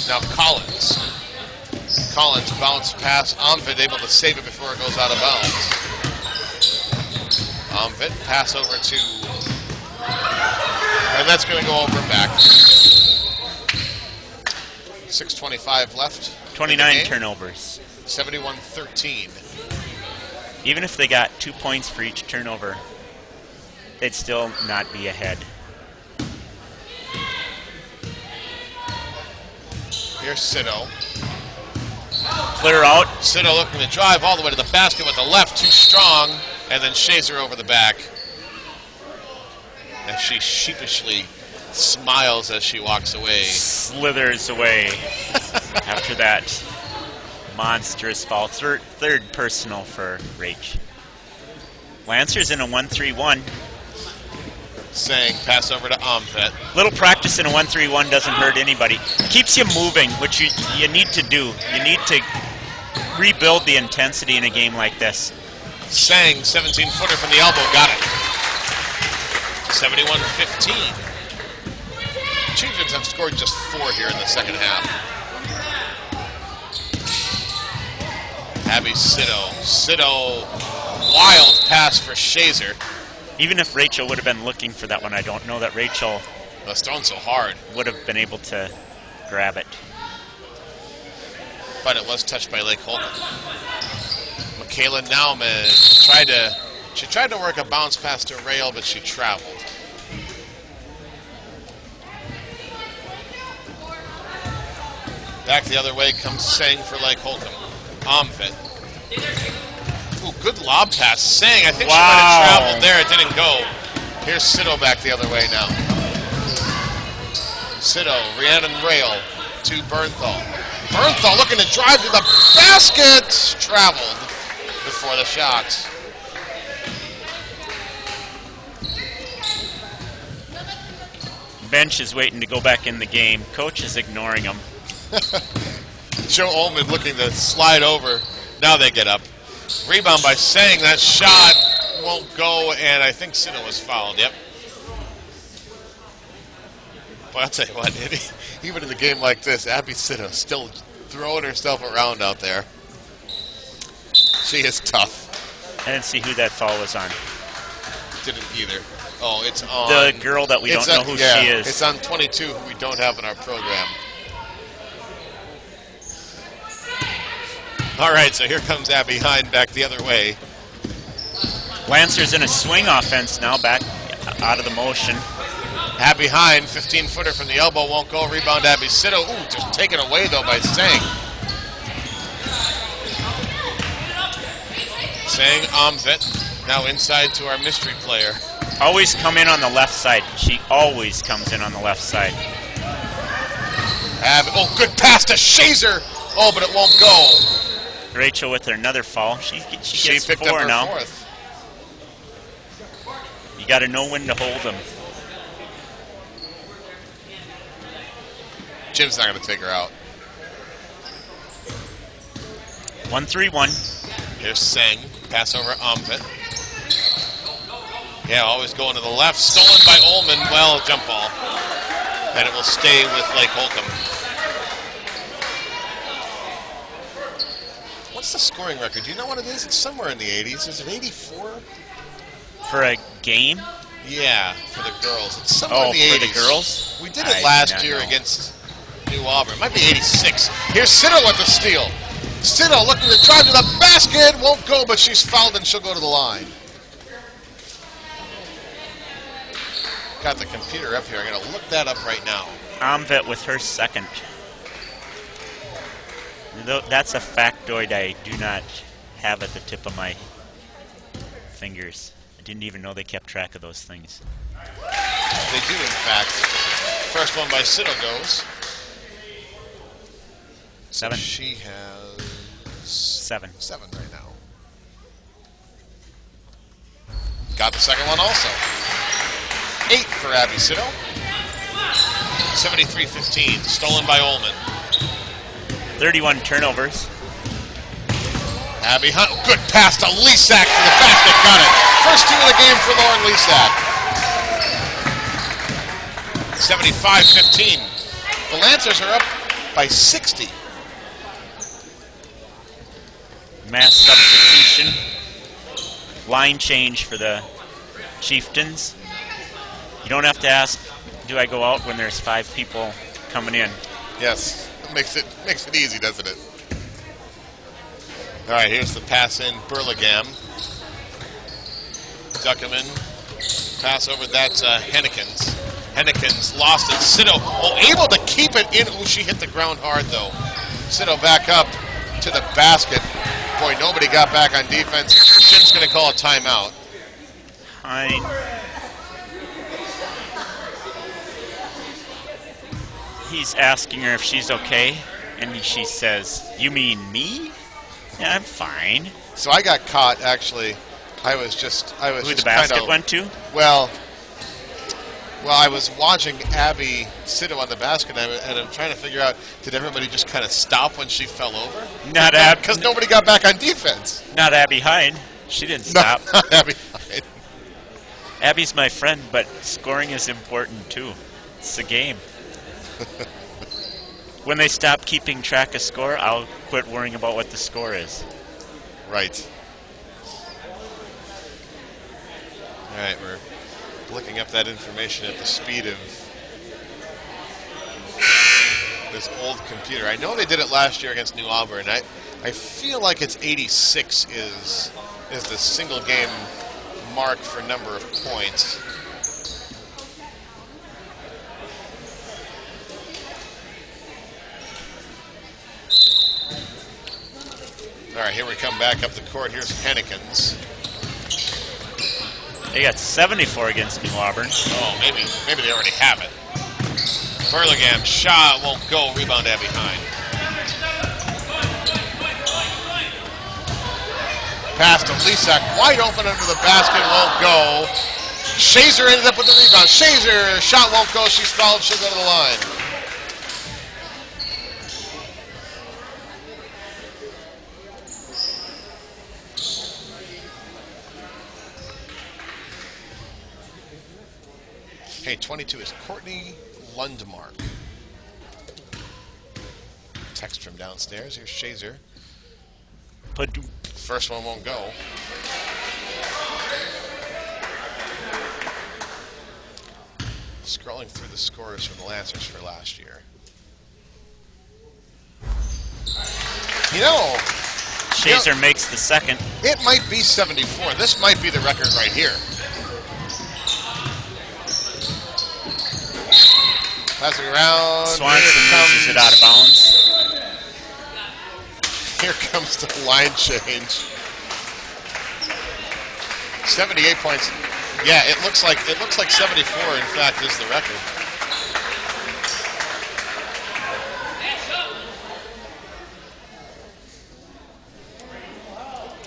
Now Collins. Collins bounce pass. Omvit able to save it before it goes out of bounds. Omvit pass over to, and that's going to go over and back. 6:25 left. 29 turnovers. 71-13. Even if they got 2 points for each turnover, they'd still not be ahead. Here's Sitto. Clear out. Sitto looking to drive all the way to the basket with the left, too strong, and then Shazer over the back. And she sheepishly smiles as she walks away. Slithers away after that monstrous foul. Third personal for Rach. Lancers in a 1-3-1. Seng pass over to Omvit. Little practice in a 1-3-1 doesn't hurt anybody. Keeps you moving, which you need to do. You need to rebuild the intensity in a game like this. Seng, 17-footer from the elbow, got it. 71-15. Chieftains have scored just 4 here in the second half. Abby Sitto. Sitto, wild pass for Shazer. Even if Rachel would have been looking for that one, I don't know that Rachel was thrown so hard would have been able to grab it. But it was touched by Lake Holcombe. Michaela Nauman tried to work a bounce pass to rail, but she traveled. Back the other way comes Seng for Lake Holcombe. Omvit. Ooh, good lob pass. Seng, I think she might have traveled there. It didn't go. Here's Sitto back the other way now. Sitto, Rhiannon rail to Bernthal. Bernthal looking to drive to the basket. Traveled before the shot. Bench is waiting to go back in the game. Coach is ignoring them. Joe Ullman looking to slide over. Now they get up. Rebound by Seng. That shot won't go, and I think Sitto was fouled. Yep. But I'll tell you what, even in a game like this, Abby Sitto still throwing herself around out there. She is tough. I didn't see who that foul was on. Didn't either. Oh, it's on the girl that we don't know who she is. It's on 22, who we don't have in our program. All right, so here comes Abby Hine back the other way. Lancers in a swing offense now, back out of the motion. Abby Hine, 15-footer from the elbow, won't go. Rebound Abby Sitto. Ooh, just taken away, though, by Seng. Seng, Omvit, now inside to our mystery player. Always come in on the left side. She always comes in on the left side. Abby, oh, good pass to Shazer. Oh, but it won't go. Rachel with another foul. She gets picked 4 up her now. 4th. You got to know when to hold them. Jim's not going to take her out. 1-3-1. Here's Seng. Pass over Omvit. Yeah, always going to the left. Stolen by Ullman. Well, jump ball. And it will stay with Lake Holcombe. What's the scoring record? Do you know what it is? It's somewhere in the 80s. Is it 84? For a game? Yeah, for the girls. It's somewhere in the 80s. For the girls? We did it last year against New Auburn. It might be 86. Here's Sitto with the steal. Siddle looking to drive to the basket. Won't go, but she's fouled and she'll go to the line. Got the computer up here. I'm going to look that up right now. Omvet with her second. That's a factoid I do not have at the tip of my fingers. I didn't even know they kept track of those things. They do, in fact. First one by Siddle goes. 7. She has 7. 7 right now. Got the second one also. 8 for Abby Siddle. 73-15, stolen by Ullman. 31 turnovers. Abby Hunt, good pass to Lesak to the basket, got it. First 2 of the game for Lauren Lesak. 75-15. The Lancers are up by 60. Mass substitution. Line change for the Chieftains. You don't have to ask, do I go out when there's 5 people coming in? Yes, makes it easy, doesn't it? All right, here's the pass in Burlingame. Duckerman, pass over, that's Hennekins. Hennekins lost it. Siddle, able to keep it in. Oh, she hit the ground hard, though. Siddle back up to the basket. Boy, nobody got back on defense. Jim's going to call a timeout. He's asking her if she's okay, and she says, "You mean me? Yeah, I'm fine." So I got caught, actually. I was Who just the basket went to? Well, I was watching Abby Siddle on the basket, and I'm trying to figure out, did everybody just kind of stop when she fell over? Not Abby. Because nobody got back on defense. Not Abby Hyde. She didn't stop. No, not Abby Hyde. Abby's my friend, but scoring is important too. It's a game. When they stop keeping track of score, I'll quit worrying about what the score is. Right. All right, we're looking up that information at the speed of this old computer. I know they did it last year against New Auburn. I feel like it's 86 is the single game mark for number of points. All right, here we come back up the court. Here's Hennekins. They got 74 against New Auburn. Oh, maybe they already have it. Burlingame, shot won't go. Rebound Abby Hine. Pass to Lesak, wide open under the basket, won't go. Shazer ended up with the rebound. Shazer, shot won't go. She's fouled. She'll go to the line. Okay, 22 is Courtney Lundmark. Text from downstairs. Here's Shazer. First one won't go. Scrolling through the scores from the Lancers for last year. You know, Shazer makes the second. It might be 74. This might be the record right here. Passing around. Swanson moves it out of bounds. Here comes the line change. 78 points. Yeah, it looks like 74. In fact, is the record.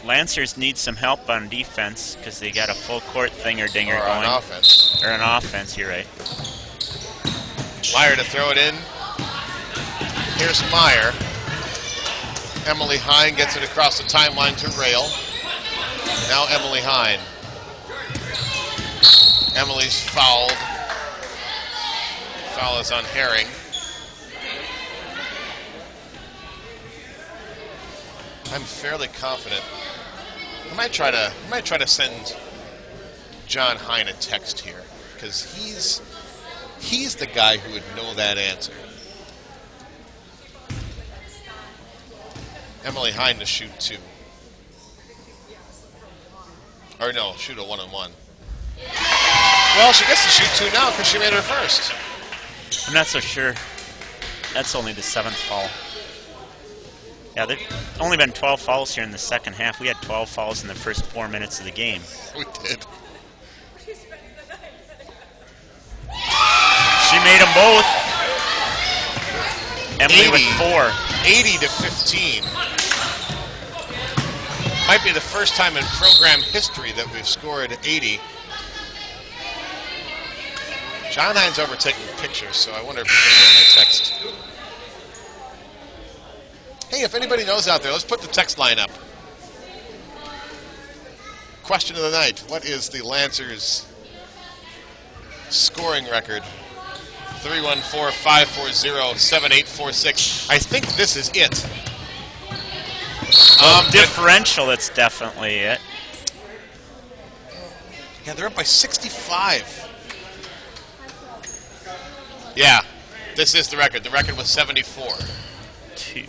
Lancers need some help on defense because they got a full court thinger dinger Or going. on offense. Or an offense, you're right. Meyer to throw it in. Here's Meyer. Emily Hine gets it across the timeline to Rail. Now Emily Hine. Emily's fouled. Foul is on Herring. I'm fairly confident. I might try to send John Hine a text here because he's the guy who would know that answer. Emily Hine to shoot 2. Or no, shoot a 1-on-1. Well, she gets to shoot 2 now because she made her first. I'm not so sure. That's only the 7th foul. Yeah, there's only been 12 fouls here in the second half. We had 12 fouls in the first 4 minutes of the game. We did. She made them both. Emily 80. with 4. 80 to 15. Might be the first time in program history that we've scored 80. John Hines over taking pictures, so I wonder if he's going to get my text. Hey, if anybody knows out there, let's put the text line up. Question of the night: what is the Lancers' scoring record? 314-540-7846. I think this is it. Differential, it's definitely it. Yeah, they're up by 65. Yeah, this is the record. The record was 74 2.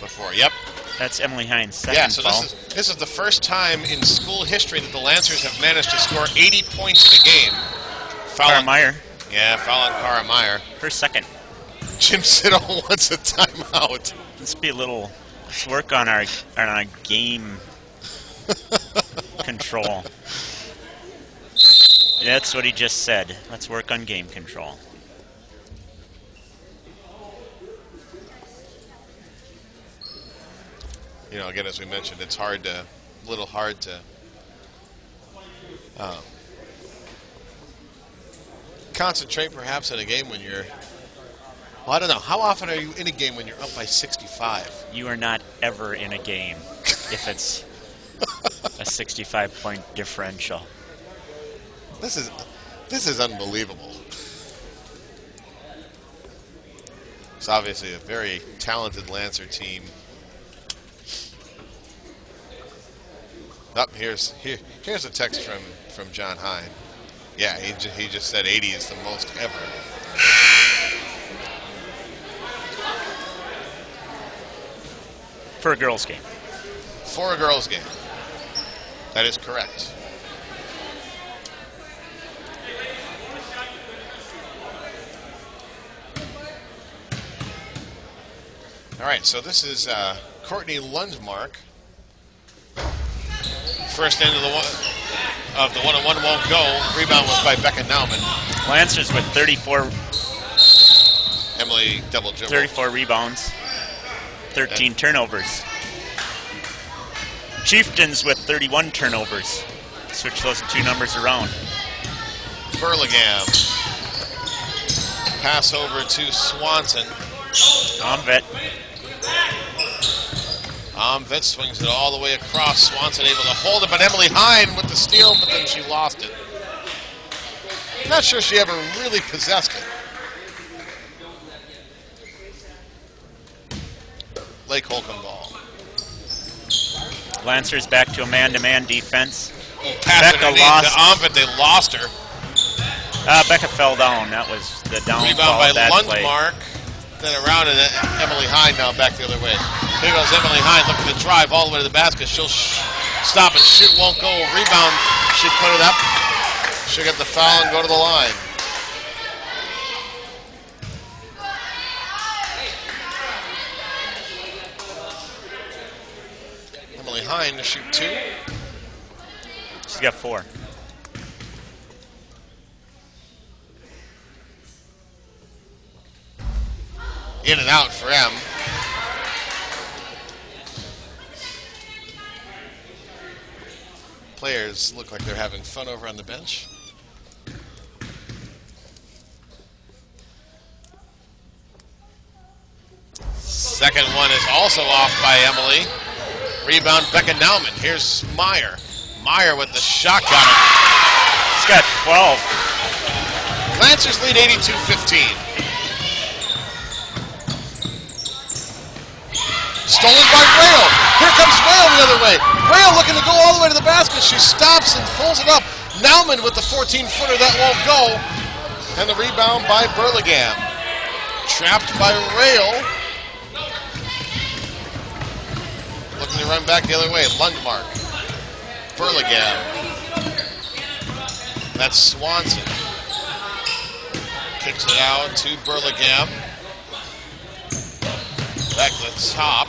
before. Yep. That's Emily Hines' second Yeah, so foul. this is the first time in school history that the Lancers have managed to score 80 points in a game. Cara Meyer, Yeah, foul on Cara Meyer. her second. Jim Siddle wants a timeout. Let's work on our game control. That's what he just said. Let's work on game control. You know, again, as we mentioned, it's a little hard to concentrate perhaps in a game when you're, well, I don't know. How often are you in a game when you're up by 65? You are not ever in a game if it's a 65-point differential. This is unbelievable. It's obviously a very talented Lancer team. Here's a text from John Hine. Yeah, he just said 80 is the most ever. For a girls' game. For a girls' game. That is correct. All right, so this is Courtney Lundmark. First end of the one-on-one won't go. Rebound was by Becca Nauman. Lancers with 34 Emily double dribble. 34 rebounds, 13 turnovers. Chieftains with 31 turnovers. Switch those two numbers around. Burlingame. Pass over to Swanson. Omvet. Omvet swings it all the way across. Swanson able to hold it, but Emily Hine with the steal, but then she lost it. Not sure she ever really possessed it. Lake Holcombe ball. Lancers back to a man-to-man defense. Pass Becca underneath lost. to Omvet. They lost her. Becca fell down. That was the downfall Rebound by of that play. Lundmark. Then around and Emily Hine now back the other way. Here goes Emily Hine looking to drive all the way to the basket. She'll stop and shoot, won't go. Rebound, she put it up. She'll get the foul and go to the line. Emily Hine to shoot 2. She's got 4. In and out for M. Players look like they're having fun over on the bench. Second one is also off by Emily. Rebound Becca Nauman. Here's Meyer. Meyer with the shot got it. She's got 12. Lancers lead 82-15. Stolen by Rail. Here comes Rail the other way. Rail looking to go all the way to the basket. She stops and pulls it up. Nauman with the 14-footer. That won't go. And the rebound by Burlingame. Trapped by Rail. looking to run back the other way. Lundmark. Burlingame. That's Swanson. Kicks it out to Burlingame. Back to the top.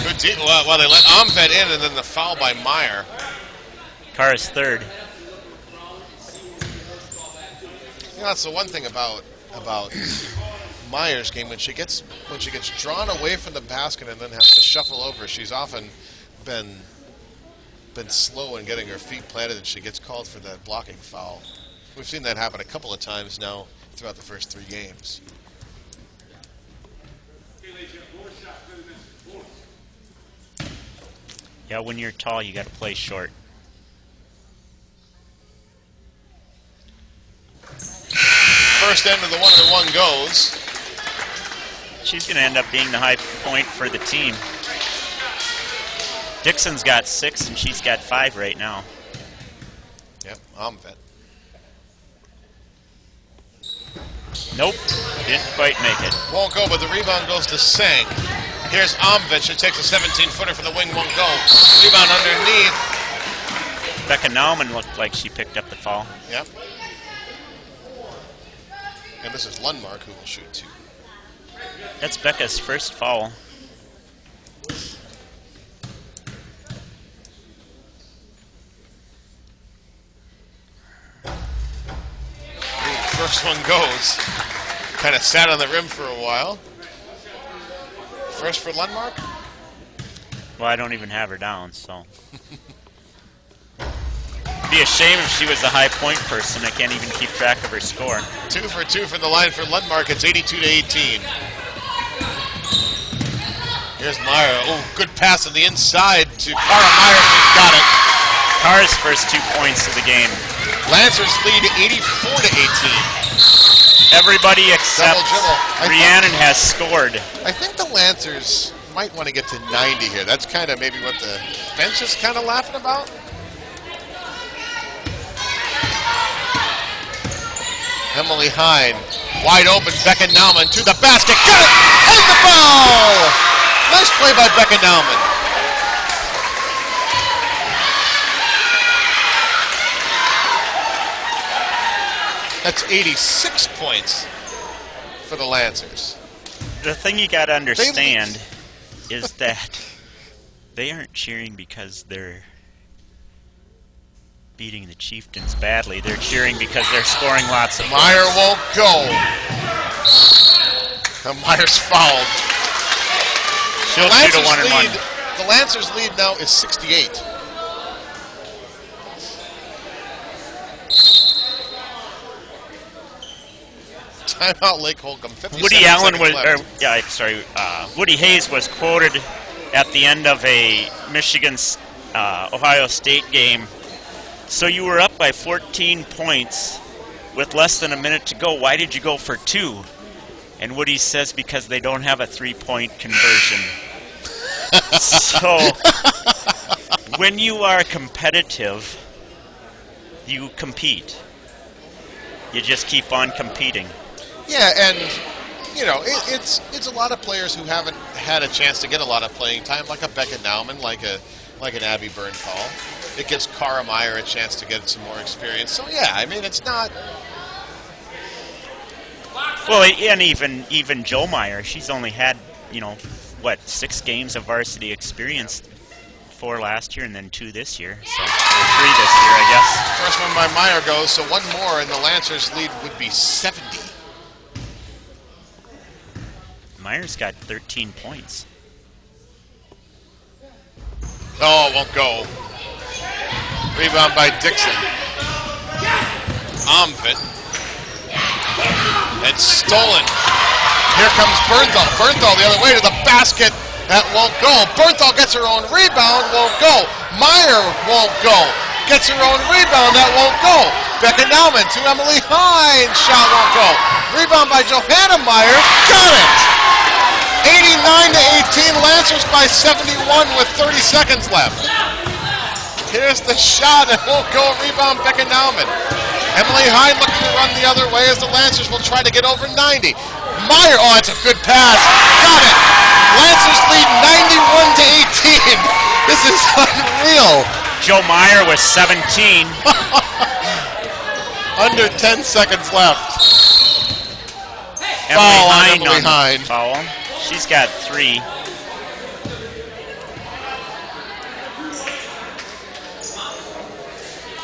Good deal. Well, they let Omved in, and then the foul by Meyer. Carr's third. You know, that's the one thing about Meyer's game. When she gets drawn away from the basket and then has to shuffle over, she's often been slow in getting her feet planted, and she gets called for that blocking foul. We've seen that happen a couple of times now throughout the first 3 games. Yeah, when you're tall, you got to play short. First end of the 1-on-1 goes. She's going to end up being the high point for the team. Dixon's got 6, and she's got 5 right now. Yep, Omved. Nope, didn't quite make it. Won't go, but the rebound goes to Sang. Here's Omved. She takes a 17-footer for the wing, won't go. Rebound underneath. Becca Nauman looked like she picked up the foul. Yep. And this is Lundmark who will shoot 2. That's Becca's first foul. First one goes. Kind of sat on the rim for a while. First for Lundmark? Well, I don't even have her down, so. Be a shame if she was a high point person. I can't even keep track of her score. 2 for 2 from the line for Lundmark. It's 82-18. Here's Meyer. Oh, good pass on the inside to Cara Meyer. She's got it. Carr's first 2 points of the game. Lancers lead 84-18. Everybody except Rhiannon has scored. I think the Lancers might want to get to 90 here. That's kind of maybe what the bench is kind of laughing about. Emily Hine, wide open. Becca Nauman to the basket. Got it! And the foul! Nice play by Becca Nauman. That's 86 points for the Lancers. The thing you got to understand is that they aren't cheering because they're beating the Chieftains badly. They're cheering because they're scoring lots of points. Meyer won't go. And Meyer's fouled. She'll shoot a 1-and-1. The Lancers' lead now is 68. Timeout Lake Holcombe. Woody Allen was, Woody Hayes was quoted at the end of a Michigan Ohio State game. So you were up by 14 points with less than a minute to go. Why did you go for 2? And Woody says because they don't have a 3-point conversion. So when you are competitive, you compete. You just keep on competing. Yeah, and you know it's a lot of players who haven't had a chance to get a lot of playing time, like a Becca Nauman, like an Abby Bernthal. It gives Cara Meyer a chance to get some more experience. So yeah, I mean it's not. Well, and even Joe Meyer, she's only had 6 games of varsity experience. 4 last year and then 2 this year, so 3 this year, I guess. First one by Meyer goes, so 1 more, and the Lancers' lead would be 70. Meyer's got 13 points. Oh, it won't go. Rebound by Dixon. Omved. It's stolen. Here comes Bernthal. Bernthal the other way to the basket. That won't go. Bernthal gets her own rebound, won't go. Meyer won't go. Gets her own rebound, that won't go. Becca Nauman to Emily Hine. Shot won't go. Rebound by Johanna Meyer. Got it! 89-18. Lancers by 71 with 30 seconds left. Here's the shot. It won't go. Rebound Becca Nauman. Emily Hine looking to run the other way as the Lancers will try to get over 90. Meyer, oh, it's a good pass. Got it. Lancers lead 91-18. This is unreal. Joe Meyer with 17. Under 10 seconds left. Emily Foul on Hine Emily on the Hine. foul. She's got 3.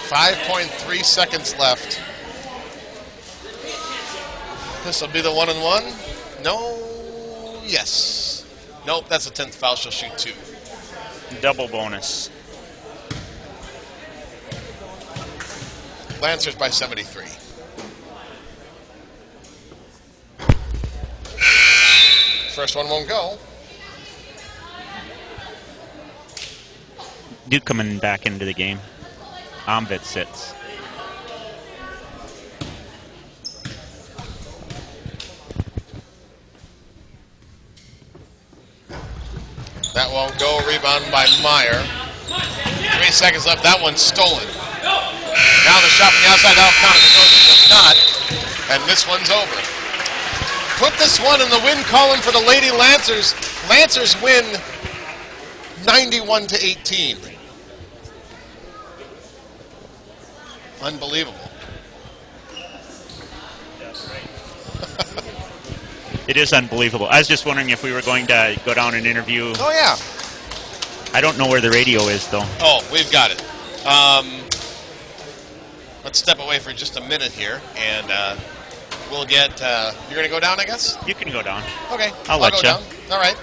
.3 seconds left. This will be the 1-and-1. No. Yes. Nope, that's the 10th foul. She'll shoot 2. Double bonus. Lancers by 73. First one won't go. Duke coming back into the game. Omvit sits. That won't go. Rebound by Meyer. 3 seconds left. That one's stolen. Now the shot from the outside. That'll count if it goes. It does not. And this one's over. Put this one in the win column for the Lady Lancers. Lancers win 91-18. Unbelievable. It is unbelievable. I was just wondering if we were going to go down and interview. Oh, yeah. I don't know where the radio is, though. Oh, we've got it. Let's step away for just a minute here, and we'll get... you're going to go down, I guess? You can go down. Okay. I'll let go you. down. All right.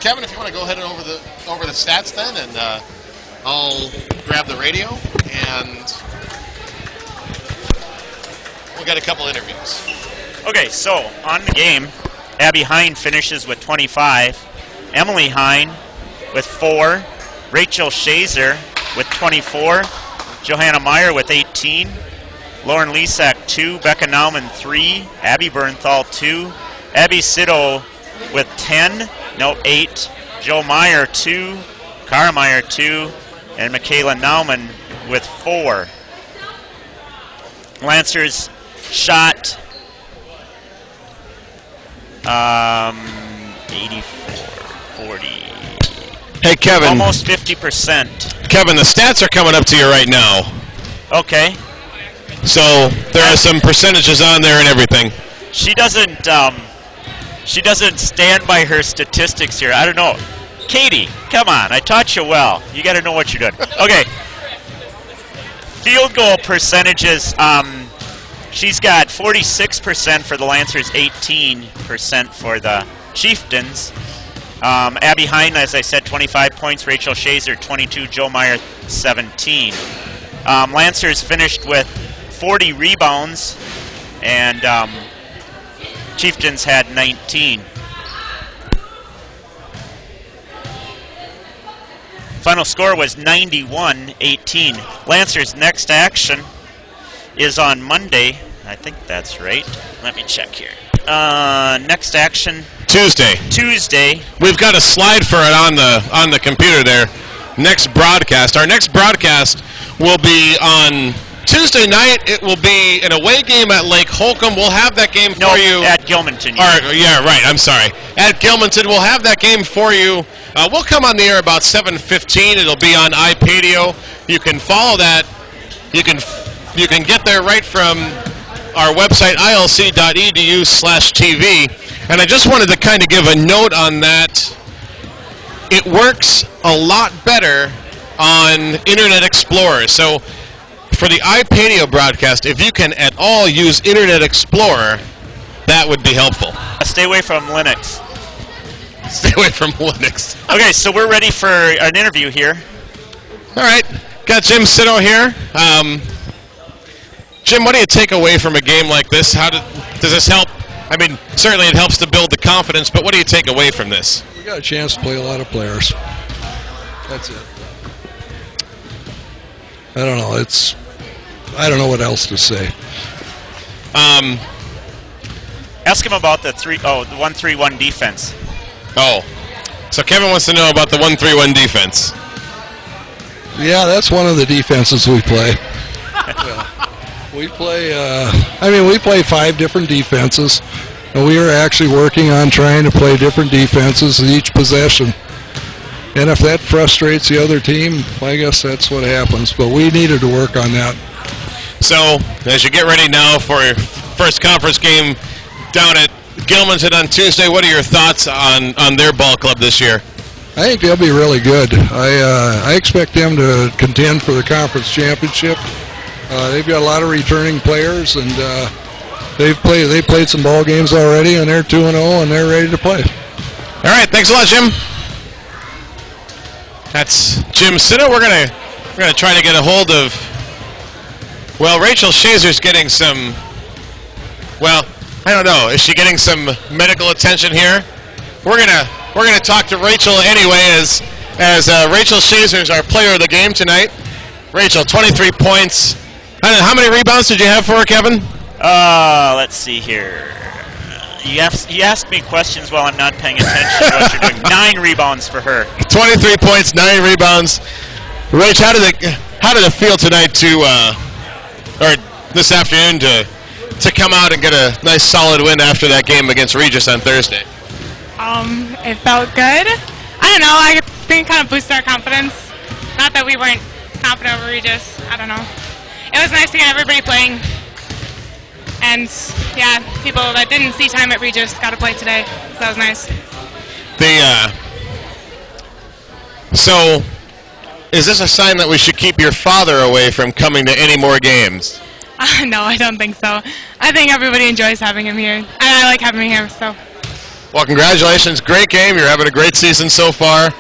Kevin, if you want to go ahead and over the stats then, and I'll grab the radio, and we'll get a couple interviews. Okay, so on the game, Abby Hine finishes with 25. Emily Hine with 4. Rachel Shazer with 24. Johanna Meyer with 18. Lauren Lisak 2. Becca Nauman 3. Abby Bernthal 2. Abby Sito with 10. No, 8. Joe Meyer 2. Cara Meyer 2. And Michaela Nauman with 4. Lancers shot 84, 40. Hey, Kevin. Almost 50%. Kevin, the stats are coming up to you right now. Okay. So there are some percentages on there and everything. She doesn't stand by her statistics here. I don't know. Katie, come on. I taught you well. You got to know what you're doing. Okay. Field goal percentages. She's got 46% for the Lancers, 18% for the Chieftains. Abby Hine, as I said, 25 points. Rachel Shazer, 22. Joe Meyer, 17. Lancers finished with 40 rebounds, and Chieftains had 19. Final score was 91-18. Lancers' next action is on Monday. I think that's right. Let me check here. Next action Tuesday. We've got a slide for it on the computer there. Next broadcast. Our next broadcast will be on Tuesday night. It will be an away game at Lake Holcombe. We'll have that game for you. At Gilmanton. Yeah, right. I'm sorry. At Gilmanton, we'll have that game for you. We'll come on the air about 7:15. It'll be on iPadio. You can follow that. You can get there right from our website, ilc.edu/TV. And I just wanted to kind of give a note on that. It works a lot better on Internet Explorer. So for the iPadio broadcast, if you can at all use Internet Explorer, that would be helpful. Stay away from Linux. Stay away from Linux. Okay, so we're ready for an interview here. All right. Got Jim Sito here. Jim, what do you take away from a game like this? Does this help? I mean, certainly it helps to build the confidence, but what do you take away from this? We got a chance to play a lot of players. That's it. I don't know. I don't know what else to say. Ask him about the 1-3-1 defense. Oh, so Kevin wants to know about the 1-3-1 defense. Yeah, that's one of the defenses we play. Yeah. We play 5 different defenses. And we are actually working on trying to play different defenses each possession. And if that frustrates the other team, I guess that's what happens. But we needed to work on that. So, as you get ready now for your first conference game down at Gilmanton on Tuesday, what are your thoughts on their ball club this year? I think they'll be really good. I expect them to contend for the conference championship. They've got a lot of returning players, and they played some ball games already, and they're 2-0, and they're ready to play. All right, thanks a lot, Jim. That's Jim Sitta. We're gonna try to get a hold of. Well, Rachel Shazer's getting some. Well, I don't know. Is she getting some medical attention here? We're gonna talk to Rachel anyway, as Rachel Shazer's our player of the game tonight. Rachel, 23 points. I don't know, how many rebounds did you have for her, Kevin? Let's see here. You asked me questions while I'm not paying attention to what you're doing. 9 rebounds for her. 23 points, 9 rebounds. Rach, how did it feel tonight or this afternoon to come out and get a nice solid win after that game against Regis on Thursday? It felt good. I don't know. I think it kind of boosted our confidence. Not that we weren't confident over Regis. I don't know. It was nice to get everybody playing. And, yeah, people that didn't see time at Regis got to play today. So that was nice. So, is this a sign that we should keep your father away from coming to any more games? No, I don't think so. I think everybody enjoys having him here. And I like having him here, so. Well, congratulations. Great game. You're having a great season so far.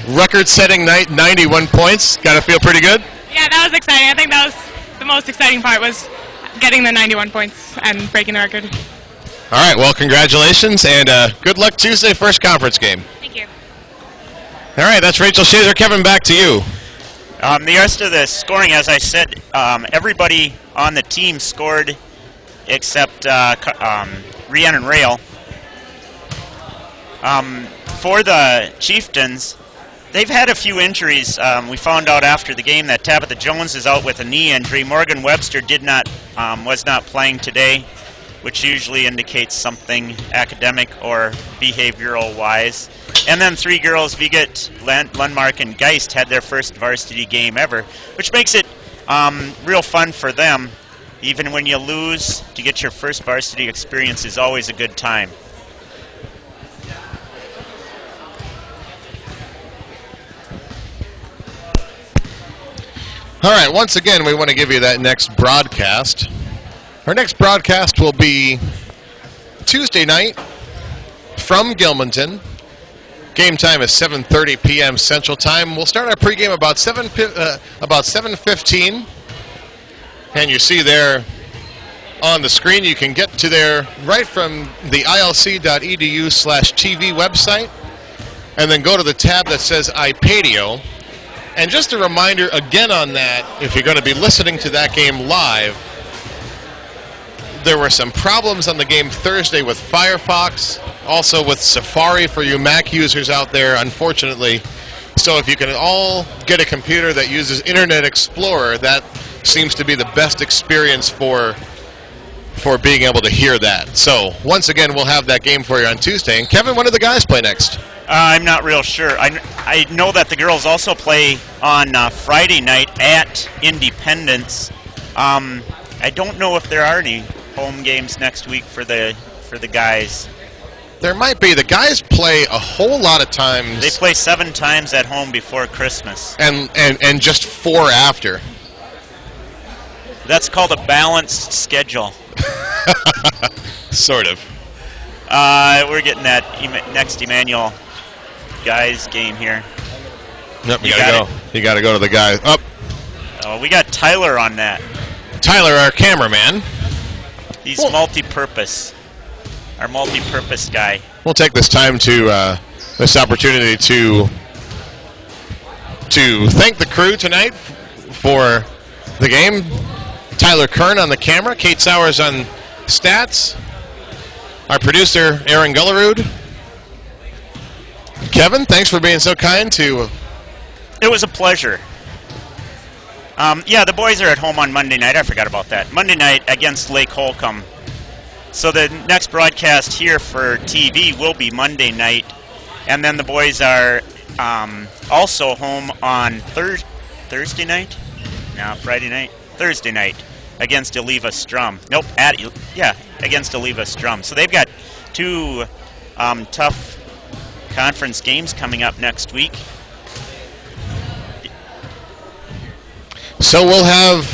Record-setting night, 91 points. Got to feel pretty good? Yeah, that was exciting. I think that was the most exciting part was getting the 91 points and breaking the record. All right, well, congratulations, and good luck Tuesday, first conference game. Thank you. All right, that's Rachel Shazer. Kevin, back to you. The rest of the scoring, as I said, everybody on the team scored except Rhiannon Rail. For the Chieftains, they've had a few injuries. We found out after the game that Tabitha Jones is out with a knee injury. Morgan Webster was not playing today, which usually indicates something academic or behavioral-wise. And then 3 girls, Viget, Lundmark, and Geist, had their first varsity game ever, which makes it real fun for them. Even when you lose, to get your first varsity experience is always a good time. All right, once again, we want to give you that next broadcast. Our next broadcast will be Tuesday night from Gilmanton. Game time is 7:30 p.m. Central Time. We'll start our pregame about 7:15. And you see there on the screen, you can get to there right from the ilc.edu/TV website, and then go to the tab that says iPadio. And just a reminder again on that, if you're going to be listening to that game live, there were some problems on the game Thursday with Firefox, also with Safari for you Mac users out there, unfortunately. So if you can all get a computer that uses Internet Explorer, that seems to be the best experience for being able to hear that. So once again, we'll have that game for you on Tuesday. And Kevin, when do the guys play next? I'm not real sure. I know that the girls also play on Friday night at Independence. I don't know if there are any home games next week for the guys. There might be. The guys play a whole lot of times. They play 7 times at home before Christmas. And just 4 after. That's called a balanced schedule. Sort of. We're getting that next Emmanuel guys game here. Nope, you gotta go. You gotta go to the guys. Up. Oh, we got Tyler on that. Tyler, our cameraman. He's multi-purpose. Our multi-purpose guy. We'll take this time to this opportunity to thank the crew tonight for the game. Tyler Kern on the camera, Kate Sowers on stats, our producer Aaron Gullerud. Kevin, thanks for being so kind to. It was a pleasure. Yeah, the boys are at home on Monday night. I forgot about that. Monday night against Lake Holcombe. So the next broadcast here for TV will be Monday night, and then the boys are also home on Thursday night? No, Friday night? Thursday night against Eleva Strum. Nope, against Eleva Strum. So they've got two tough conference games coming up next week. So we'll have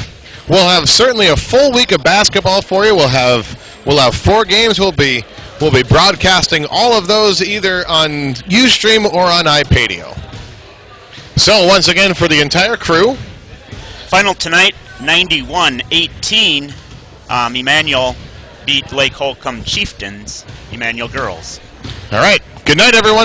certainly a full week of basketball for you. We'll have 4 games. We'll be broadcasting all of those either on Ustream or on iPadio. So once again, for the entire crew, final tonight, 91-18. Emmanuel beat Lake Holcombe Chieftains. Emmanuel girls. All right. Good night, everyone.